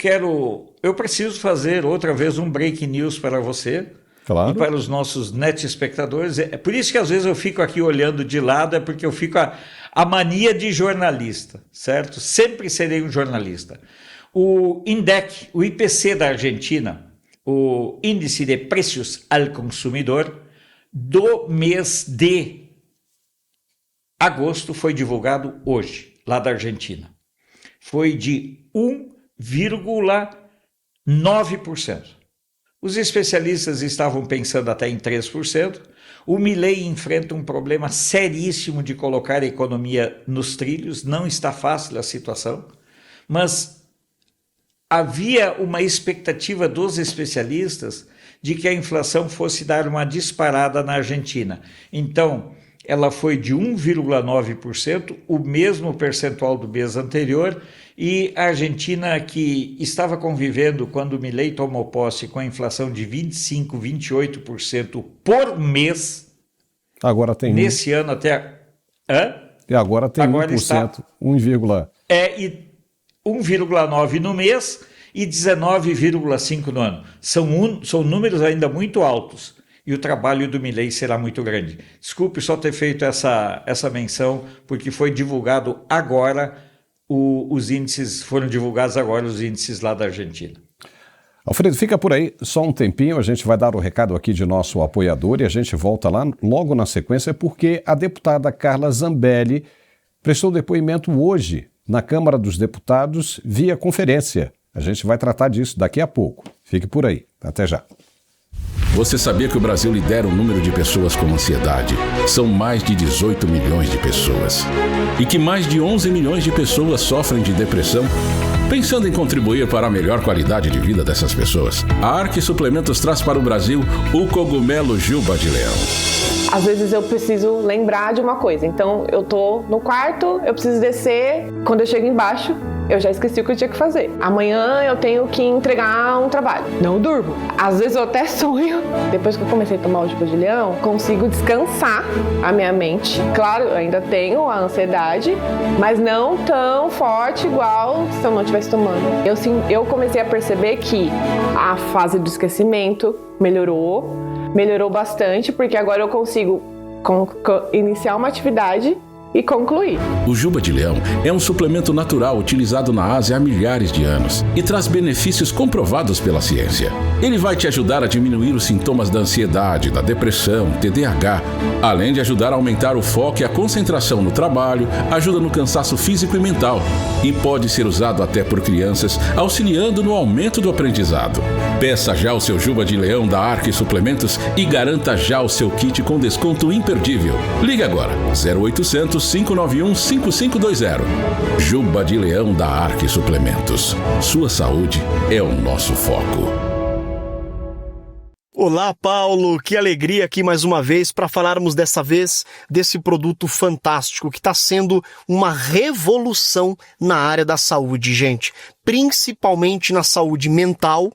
preciso fazer outra vez um break news para você. Claro. E para os nossos net-espectadores. É por isso que às vezes eu fico aqui olhando de lado, é porque eu fico a mania de jornalista, certo? Sempre serei um jornalista. O INDEC, o IPC da Argentina, o Índice de Preços ao Consumidor, do mês de agosto foi divulgado hoje, lá da Argentina. Foi de 1,9%. Os especialistas estavam pensando até em 3%. O Milei enfrenta um problema seríssimo de colocar a economia nos trilhos. Não está fácil a situação, mas havia uma expectativa dos especialistas de que a inflação fosse dar uma disparada na Argentina. Então, ela foi de 1,9%, o mesmo percentual do mês anterior, e a Argentina, que estava convivendo, quando o Milei tomou posse, com a inflação de 25%, 28% por mês, agora tem nesse ano até... E agora tem agora 1%, está, 1,9% no mês e 19,5% no ano. São números ainda muito altos. E o trabalho do Milei será muito grande. Desculpe só ter feito essa menção, porque foi divulgado agora, os índices foram divulgados agora, os índices lá da Argentina. Alfredo, fica por aí só um tempinho, a gente vai dar o recado aqui de nosso apoiador e a gente volta lá logo na sequência, porque a deputada Carla Zambelli prestou depoimento hoje na Câmara dos Deputados via conferência. A gente vai tratar disso daqui a pouco. Fique por aí. Até já. Você sabia que o Brasil lidera o número de pessoas com ansiedade? São mais de 18 milhões de pessoas. E que mais de 11 milhões de pessoas sofrem de depressão? Pensando em contribuir para a melhor qualidade de vida dessas pessoas, a Arque Suplementos traz para o Brasil o cogumelo Juba de Leão. Às vezes eu preciso lembrar de uma coisa, então eu tô no quarto, eu preciso descer, quando eu chego embaixo, eu já esqueci o que eu tinha que fazer. Amanhã eu tenho que entregar um trabalho. Não durmo. Às vezes eu até sonho. Depois que eu comecei a tomar o Juba de Leão, consigo descansar a minha mente. Claro, eu ainda tenho a ansiedade, mas não tão forte igual se eu não estivesse tomando. Eu comecei a perceber que a fase do esquecimento melhorou bastante, porque agora eu consigo iniciar uma atividade e concluir. O Juba de Leão é um suplemento natural utilizado na Ásia há milhares de anos e traz benefícios comprovados pela ciência. Ele vai te ajudar a diminuir os sintomas da ansiedade, da depressão, TDAH, além de ajudar a aumentar o foco e a concentração no trabalho, ajuda no cansaço físico e mental e pode ser usado até por crianças, auxiliando no aumento do aprendizado. Peça já o seu Juba de Leão da Arque Suplementos e garanta já o seu kit com desconto imperdível. Ligue agora, 0800 591 5520. Juba de Leão da Arque Suplementos. Sua saúde é o nosso foco. Olá, Paulo, que alegria aqui mais uma vez para falarmos dessa vez desse produto fantástico que está sendo uma revolução na área da saúde, gente. Principalmente na saúde mental,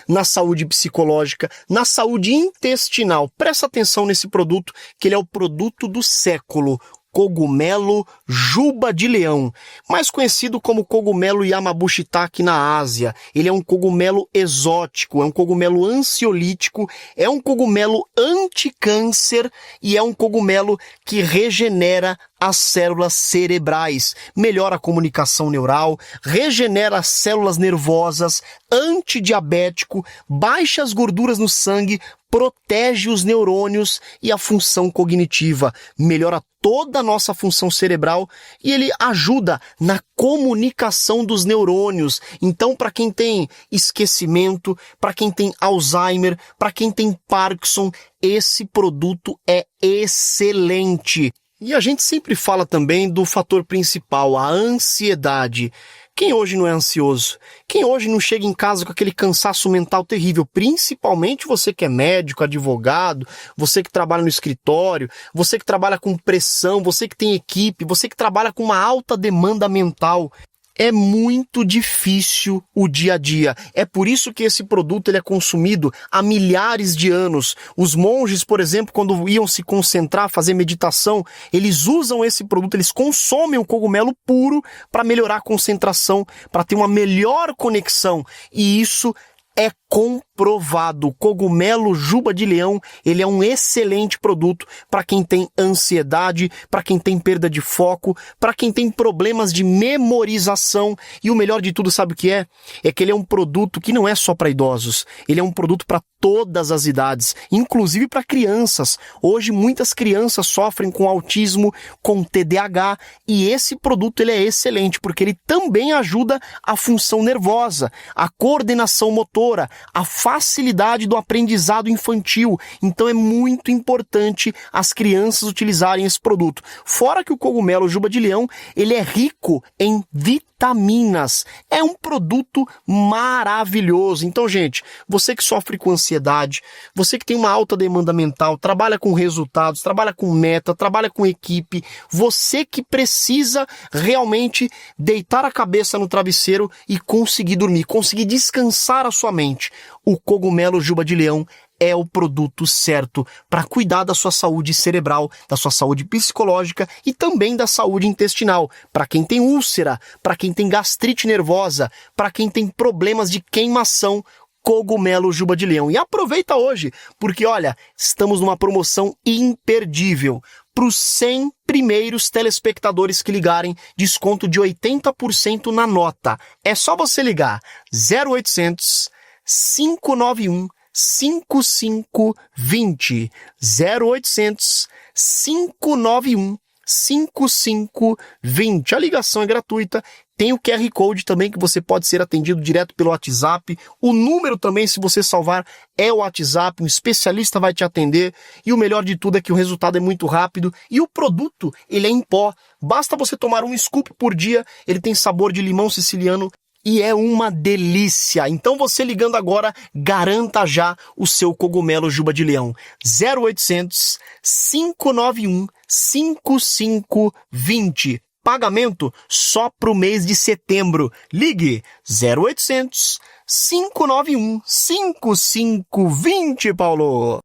na saúde psicológica, na saúde intestinal. Presta atenção nesse produto, que ele é o produto do século. Cogumelo Juba de Leão, mais conhecido como cogumelo Yamabushitake na Ásia. Ele é um cogumelo exótico, é um cogumelo ansiolítico, é um cogumelo anticâncer e é um cogumelo que regenera as células cerebrais, melhora a comunicação neural, regenera as células nervosas, antidiabético, baixa as gorduras no sangue, protege os neurônios e a função cognitiva, melhora toda a nossa função cerebral e ele ajuda na comunicação dos neurônios. Então, para quem tem esquecimento, para quem tem Alzheimer, para quem tem Parkinson, esse produto é excelente. E a gente sempre fala também do fator principal, a ansiedade. Quem hoje não é ansioso? Quem hoje não chega em casa com aquele cansaço mental terrível? Principalmente você que é médico, advogado, você que trabalha no escritório, você que trabalha com pressão, você que tem equipe, você que trabalha com uma alta demanda mental. É muito difícil o dia a dia. É por isso que esse produto ele é consumido há milhares de anos. Os monges, por exemplo, quando iam se concentrar, fazer meditação, eles usam esse produto, eles consomem o cogumelo puro para melhorar a concentração, para ter uma melhor conexão. E isso é comprovado. O cogumelo Juba de Leão, ele é um excelente produto para quem tem ansiedade, para quem tem perda de foco, para quem tem problemas de memorização. E o melhor de tudo, sabe o que é? É que ele é um produto que não é só para idosos. Ele é um produto para todas as idades, inclusive para crianças. Hoje muitas crianças sofrem com autismo, com TDAH, e esse produto ele é excelente porque ele também ajuda a função nervosa, a coordenação motora, a facilidade do aprendizado infantil. Então é muito importante as crianças utilizarem esse produto. Fora que o cogumelo Juba de Leão, ele é rico em vitaminas. É um produto maravilhoso. Então, gente, você que sofre com ansiedade, você que tem uma alta demanda mental, trabalha com resultados, trabalha com meta, trabalha com equipe, você que precisa realmente deitar a cabeça no travesseiro e conseguir dormir, conseguir descansar a sua mente. O cogumelo Juba de Leão é o produto certo para cuidar da sua saúde cerebral, da sua saúde psicológica e também da saúde intestinal. Para quem tem úlcera, para quem tem gastrite nervosa, para quem tem problemas de queimação, cogumelo Juba de Leão. E aproveita hoje, porque olha, estamos numa promoção imperdível. Para os 100 primeiros telespectadores que ligarem, desconto de 80% na nota. É só você ligar 0800 591 5520 0800 591 5520. A ligação é gratuita. Tem o QR Code também que você pode ser atendido direto pelo WhatsApp. O número também, se você salvar, é o WhatsApp. Um especialista vai te atender. E o melhor de tudo é que o resultado é muito rápido. E o produto, ele é em pó. Basta você tomar um scoop por dia. Ele tem sabor de limão siciliano. E é uma delícia. Então você ligando agora, garanta já o seu cogumelo Juba de Leão. 0800 591 5520. Pagamento só pro mês de setembro. Ligue 0800 591 5520, Paulo.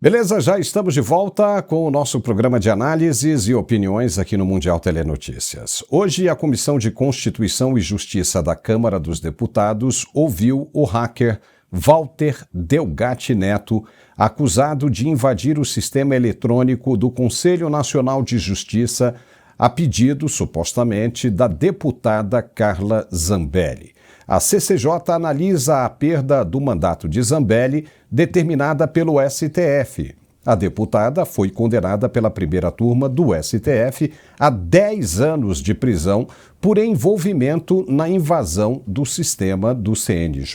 Beleza, já estamos de volta com o nosso programa de análises e opiniões aqui no Mundial Telenotícias. Hoje, a Comissão de Constituição e Justiça da Câmara dos Deputados ouviu o hacker Walter Delgatti Neto, acusado de invadir o sistema eletrônico do Conselho Nacional de Justiça a pedido, supostamente, da deputada Carla Zambelli. A CCJ analisa a perda do mandato de Zambelli, determinada pelo STF. A deputada foi condenada pela primeira turma do STF a 10 anos de prisão por envolvimento na invasão do sistema do CNJ.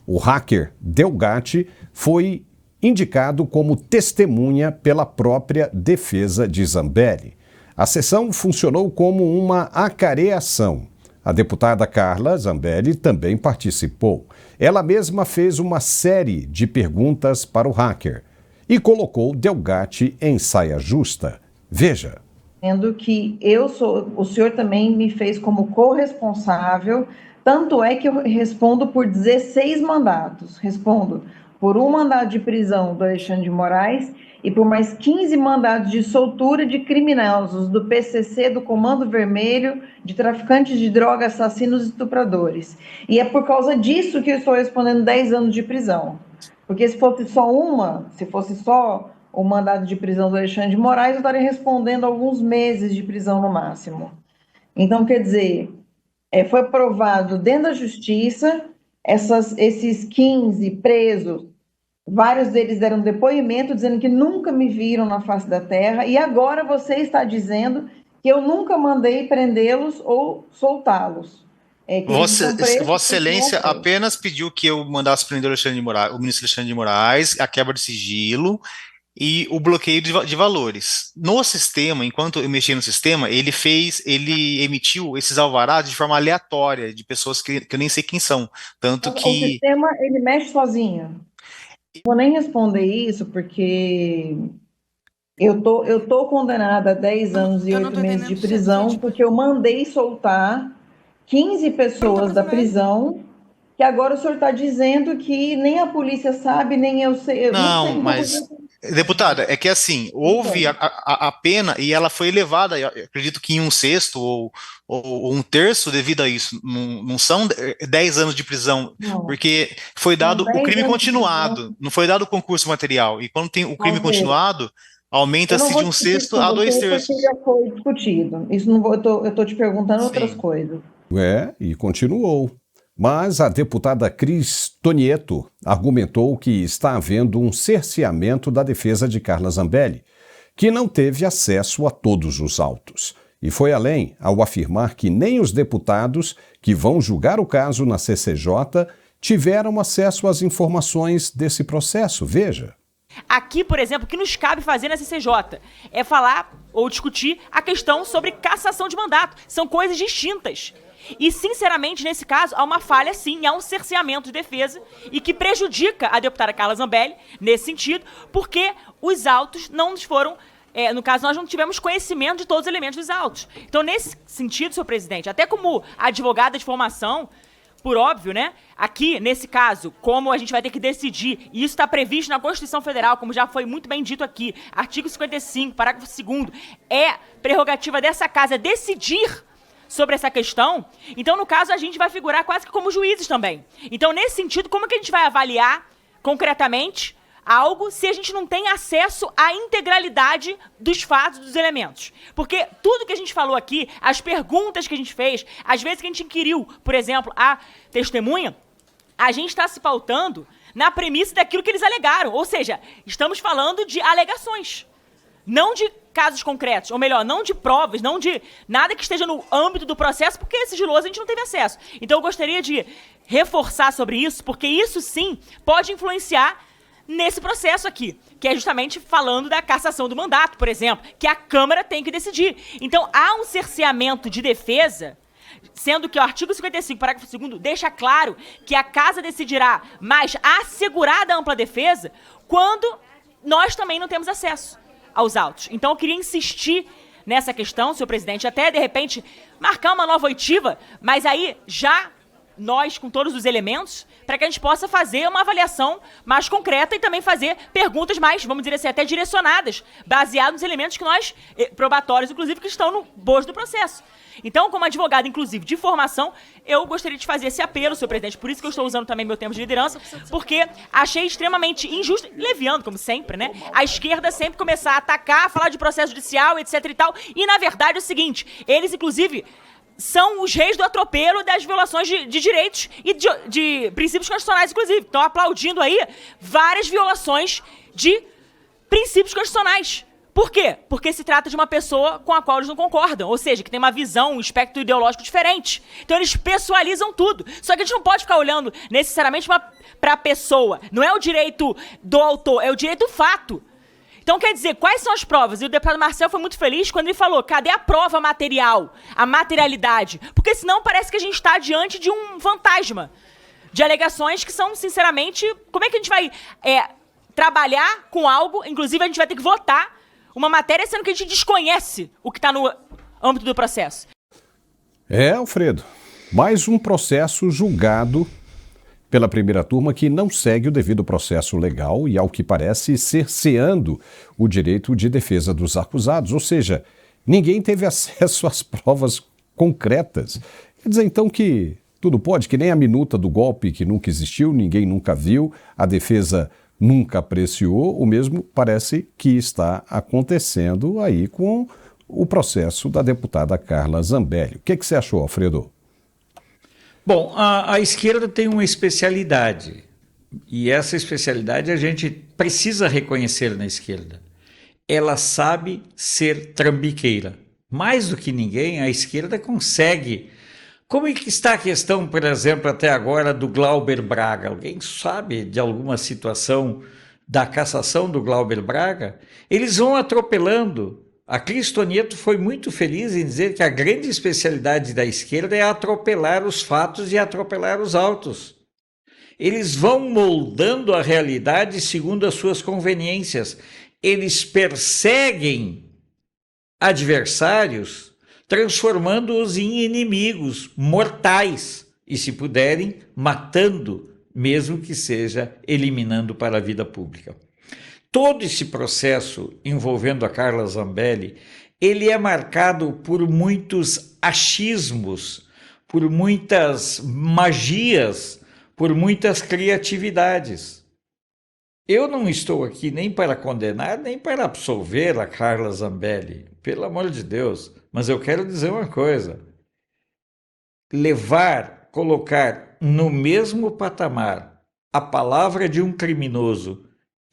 O hacker Delgatti foi indicado como testemunha pela própria defesa de Zambelli. A sessão funcionou como uma acareação. A deputada Carla Zambelli também participou. Ela mesma fez uma série de perguntas para o hacker e colocou Delgatti em saia justa. Veja. Sendo que o senhor também me fez como corresponsável, tanto é que eu respondo por 16 mandatos. Respondo por um mandado de prisão do Alexandre de Moraes e por mais 15 mandados de soltura de criminosos do PCC, do Comando Vermelho, de traficantes de droga, assassinos e estupradores. E é por causa disso que eu estou respondendo 10 anos de prisão. Porque se fosse só o mandado de prisão do Alexandre de Moraes, eu estaria respondendo alguns meses de prisão no máximo. Então, quer dizer, foi aprovado dentro da Justiça, esses 15 presos, vários deles deram depoimento dizendo que nunca me viram na face da terra, e agora você está dizendo que eu nunca mandei prendê-los ou soltá-los. Vossa Excelência apenas pediu que eu mandasse prender o ministro Alexandre de Moraes, a quebra de sigilo e o bloqueio de valores. No sistema, enquanto eu mexi no sistema, ele emitiu esses alvarás de forma aleatória, de pessoas que eu nem sei quem são. Tanto que... O sistema, ele mexe sozinho. Vou nem responder isso, porque eu tô condenada a 10 anos e 8 meses de prisão, porque eu mandei soltar 15 pessoas da prisão, que agora o senhor está dizendo que nem a polícia sabe, nem eu sei. Não, mas... Deputada, é que assim, houve a pena e ela foi elevada, acredito que em 1/6 ou 1/3 devido a isso. Não são 10 anos de prisão, não, porque foi dado o crime continuado, não foi dado o concurso material. E quando tem o crime continuado, aumenta-se de 1/6 a 2/3. Já foi discutido. Isso não vou, eu estou te perguntando outras coisas. E continuou. Mas a deputada Cris Tonieto argumentou que está havendo um cerceamento da defesa de Carla Zambelli, que não teve acesso a todos os autos. E foi além ao afirmar que nem os deputados que vão julgar o caso na CCJ tiveram acesso às informações desse processo. Veja. Aqui, por exemplo, o que nos cabe fazer na CCJ é falar ou discutir a questão sobre cassação de mandato. São coisas distintas. E, sinceramente, nesse caso, há uma falha, sim, há um cerceamento de defesa e que prejudica a deputada Carla Zambelli, nesse sentido, porque os autos não nos foram... no caso, nós não tivemos conhecimento de todos os elementos dos autos. Então, nesse sentido, senhor presidente, até como advogada de formação, por óbvio, né? Aqui, nesse caso, como a gente vai ter que decidir, e isso está previsto na Constituição Federal, como já foi muito bem dito aqui, artigo 55, parágrafo 2º, é prerrogativa dessa casa decidir sobre essa questão. Então, no caso, a gente vai figurar quase que como juízes também. Então, nesse sentido, como que a gente vai avaliar concretamente algo se a gente não tem acesso à integralidade dos fatos, dos elementos? Porque tudo que a gente falou aqui, as perguntas que a gente fez, às vezes que a gente inquiriu, por exemplo, a testemunha, a gente está se pautando na premissa daquilo que eles alegaram. Ou seja, estamos falando de alegações. não de casos concretos, ou melhor, não de provas, não de nada que esteja no âmbito do processo, porque é sigiloso, a gente não teve acesso. Então eu gostaria de reforçar sobre isso, porque isso sim pode influenciar nesse processo aqui, que é justamente falando da cassação do mandato, por exemplo, que a Câmara tem que decidir. Então há um cerceamento de defesa, sendo que o artigo 55, parágrafo 2º, deixa claro que a Casa decidirá, mas assegurada a ampla defesa, quando nós também não temos acesso aos autos. Então eu queria insistir nessa questão, senhor presidente, até de repente marcar uma nova oitiva, mas aí já nós com todos os elementos, para que a gente possa fazer uma avaliação mais concreta e também fazer perguntas mais, vamos dizer assim, até direcionadas, baseadas nos elementos que nós, probatórios inclusive, que estão no bojo do processo. Então, como advogado, inclusive, de formação, eu gostaria de fazer esse apelo, senhor presidente, por isso que eu estou usando também meu tempo de liderança, porque achei extremamente injusto, e leviando, como sempre, né, a esquerda sempre começar a atacar, falar de processo judicial, etc e tal, e na verdade é o seguinte, eles, inclusive, são os reis do atropelo das violações de direitos e de princípios constitucionais, inclusive. Estão aplaudindo aí várias violações de princípios constitucionais. Por quê? Porque se trata de uma pessoa com a qual eles não concordam, ou seja, que tem uma visão, um espectro ideológico diferente. Então eles pessoalizam tudo. Só que a gente não pode ficar olhando necessariamente para a pessoa. Não é o direito do autor, é o direito do fato. Então, quer dizer, quais são as provas? E o deputado Marcel foi muito feliz quando ele falou, cadê a prova material, a materialidade? Porque senão parece que a gente está diante de um fantasma, de alegações que são, sinceramente, como é que a gente vai trabalhar com algo, inclusive a gente vai ter que votar uma matéria, sendo que a gente desconhece o que está no âmbito do processo. Alfredo, mais um processo julgado pela primeira turma que não segue o devido processo legal e, ao que parece, cerceando o direito de defesa dos acusados. Ou seja, ninguém teve acesso às provas concretas. Quer dizer, então, que tudo pode, que nem a minuta do golpe que nunca existiu, ninguém nunca viu, a defesa nunca apreciou, o mesmo parece que está acontecendo aí com o processo da deputada Carla Zambelli. O que você achou, Alfredo? Bom, a esquerda tem uma especialidade, e essa especialidade a gente precisa reconhecer na esquerda. Ela sabe ser trambiqueira. Mais do que ninguém, a esquerda consegue. Como é que está a questão, por exemplo, até agora do Glauber Braga? Alguém sabe de alguma situação da cassação do Glauber Braga? Eles vão atropelando. A Cris Tonieto foi muito feliz em dizer que a grande especialidade da esquerda é atropelar os fatos e atropelar os autos. Eles vão moldando a realidade segundo as suas conveniências. Eles perseguem adversários, transformando-os em inimigos mortais e, se puderem, matando, mesmo que seja eliminando para a vida pública. Todo esse processo envolvendo a Carla Zambelli, ele é marcado por muitos achismos, por muitas magias, por muitas criatividades. Eu não estou aqui nem para condenar, nem para absolver a Carla Zambelli, pelo amor de Deus, mas eu quero dizer uma coisa. Colocar no mesmo patamar a palavra de um criminoso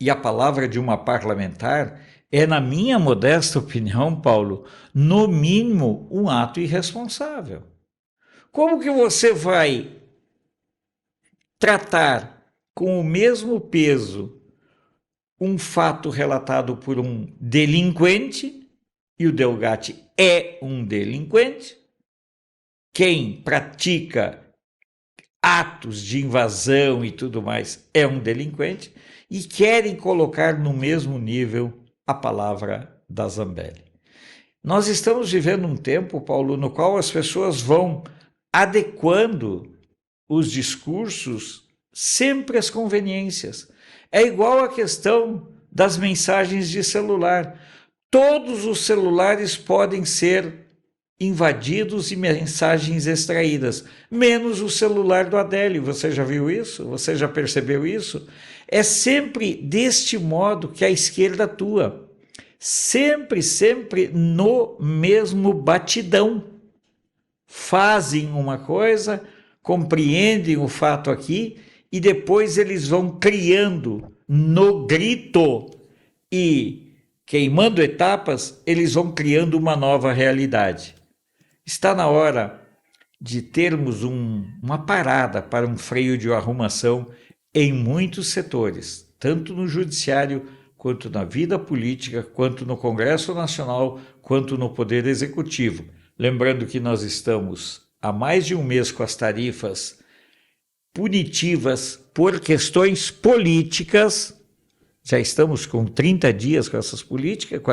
e a palavra de uma parlamentar é, na minha modesta opinião, Paulo, no mínimo um ato irresponsável. Como que você vai tratar com o mesmo peso um fato relatado por um delinquente, e o Delgatti é um delinquente, quem pratica atos de invasão e tudo mais é um delinquente, e querem colocar no mesmo nível a palavra da Zambelli. Nós estamos vivendo um tempo, Paulo, no qual as pessoas vão adequando os discursos sempre às conveniências. É igual a questão das mensagens de celular. Todos os celulares podem ser invadidos e mensagens extraídas, menos o celular do Adélio. Você já viu isso? Você já percebeu isso? É sempre deste modo que a esquerda atua. Sempre no mesmo batidão. Fazem uma coisa, compreendem o fato aqui e depois eles vão criando no grito e queimando etapas, eles vão criando uma nova realidade. Está na hora de termos uma parada para um freio de arrumação em muitos setores, tanto no judiciário, quanto na vida política, quanto no Congresso Nacional, quanto no Poder Executivo. Lembrando que nós estamos há mais de um mês com as tarifas punitivas por questões políticas. Já estamos com 30 dias com essas políticas, com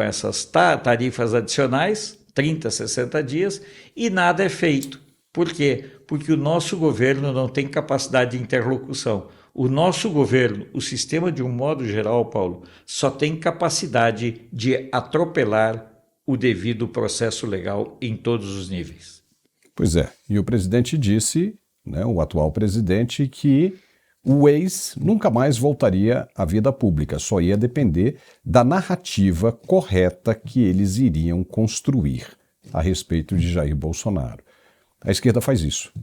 essas tarifas adicionais, 30, 60 dias, e nada é feito. Por quê? Porque o nosso governo não tem capacidade de interlocução. O nosso governo, o sistema de um modo geral, Paulo, só tem capacidade de atropelar o devido processo legal em todos os níveis. Pois é, e o presidente disse, né, o atual presidente, que o ex nunca mais voltaria à vida pública, só ia depender da narrativa correta que eles iriam construir a respeito de Jair Bolsonaro. A esquerda faz isso.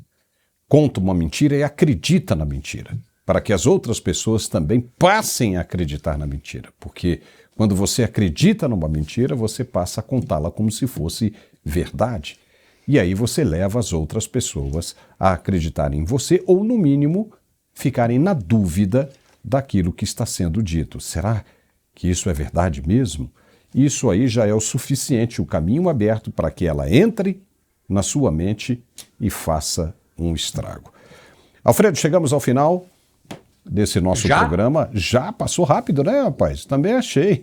Conta uma mentira e acredita na mentira, para que as outras pessoas também passem a acreditar na mentira. Porque quando você acredita numa mentira, você passa a contá-la como se fosse verdade. E aí você leva as outras pessoas a acreditarem em você, ou no mínimo ficarem na dúvida daquilo que está sendo dito. Será que isso é verdade mesmo? Isso aí já é o suficiente, o caminho aberto para que ela entre na sua mente e faça um estrago. Alfredo, chegamos ao final desse nosso programa. Já passou rápido, né, rapaz? Também achei.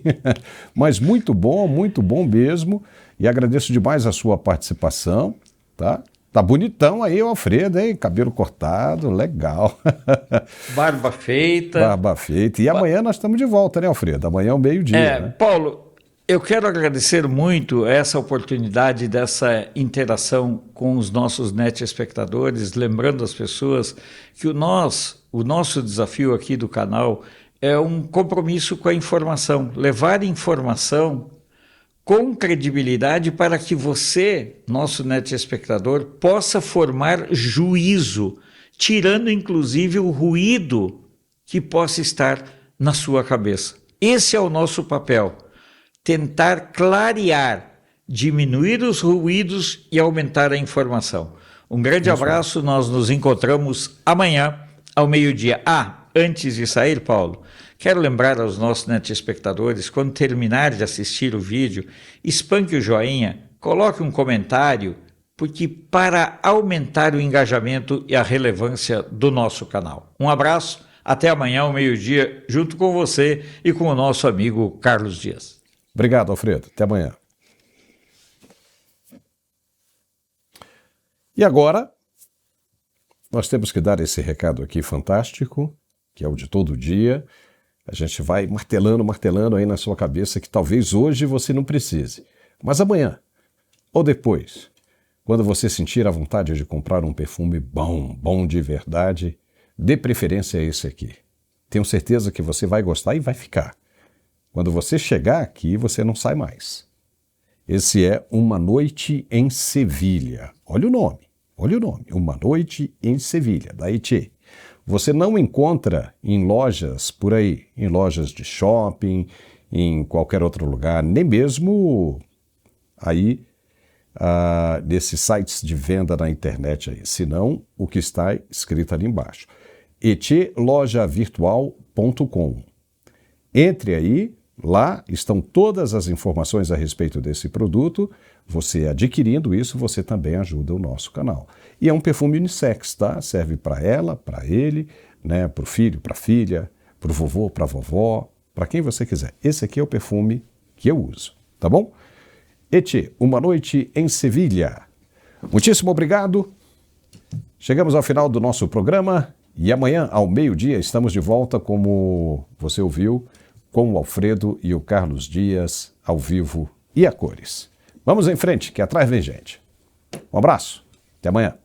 Mas muito bom mesmo. E agradeço demais a sua participação, tá? Tá bonitão aí o Alfredo, hein? Cabelo cortado, legal. Barba feita. Barba feita. E amanhã nós estamos de volta, né, Alfredo? Amanhã é o meio-dia, né? Paulo, eu quero agradecer muito essa oportunidade dessa interação com os nossos netespectadores, lembrando as pessoas que o nosso desafio aqui do canal é um compromisso com a informação, levar informação com credibilidade para que você, nosso netespectador, possa formar juízo, tirando inclusive o ruído que possa estar na sua cabeça. Esse é o nosso papel. Tentar clarear, diminuir os ruídos e aumentar a informação. Um grande abraço, nós nos encontramos amanhã ao meio-dia. Antes de sair, Paulo, quero lembrar aos nossos netespectadores, quando terminar de assistir o vídeo, espanque o joinha, coloque um comentário, porque para aumentar o engajamento e a relevância do nosso canal. Um abraço, até amanhã ao meio-dia, junto com você e com o nosso amigo Carlos Dias. Obrigado, Alfredo. Até amanhã. E agora, nós temos que dar esse recado aqui fantástico, que é o de todo dia. A gente vai martelando aí na sua cabeça que talvez hoje você não precise. Mas amanhã, ou depois, quando você sentir a vontade de comprar um perfume bom de verdade, dê preferência a esse aqui. Tenho certeza que você vai gostar e vai ficar. Quando você chegar aqui, você não sai mais. Esse é Uma Noite em Sevilha. Olha o nome. Uma Noite em Sevilha, da Ethier. Você não encontra em lojas por aí, em lojas de shopping, em qualquer outro lugar, nem mesmo aí nesses sites de venda na internet aí, senão o que está escrito ali embaixo. etierlojavirtual.com. Entre aí, lá estão todas as informações a respeito desse produto. Você adquirindo isso, você também ajuda o nosso canal. E é um perfume unissex, tá? Serve para ela, para ele, né? Para o filho, para a filha, para o vovô, para a vovó, para quem você quiser. Esse aqui é o perfume que eu uso, tá bom? Ethier, Uma Noite em Sevilha. Muitíssimo obrigado. Chegamos ao final do nosso programa e amanhã, ao meio-dia, estamos de volta, como você ouviu, com o Alfredo e o Carlos Dias, ao vivo e a cores. Vamos em frente, que atrás vem gente. Um abraço, até amanhã.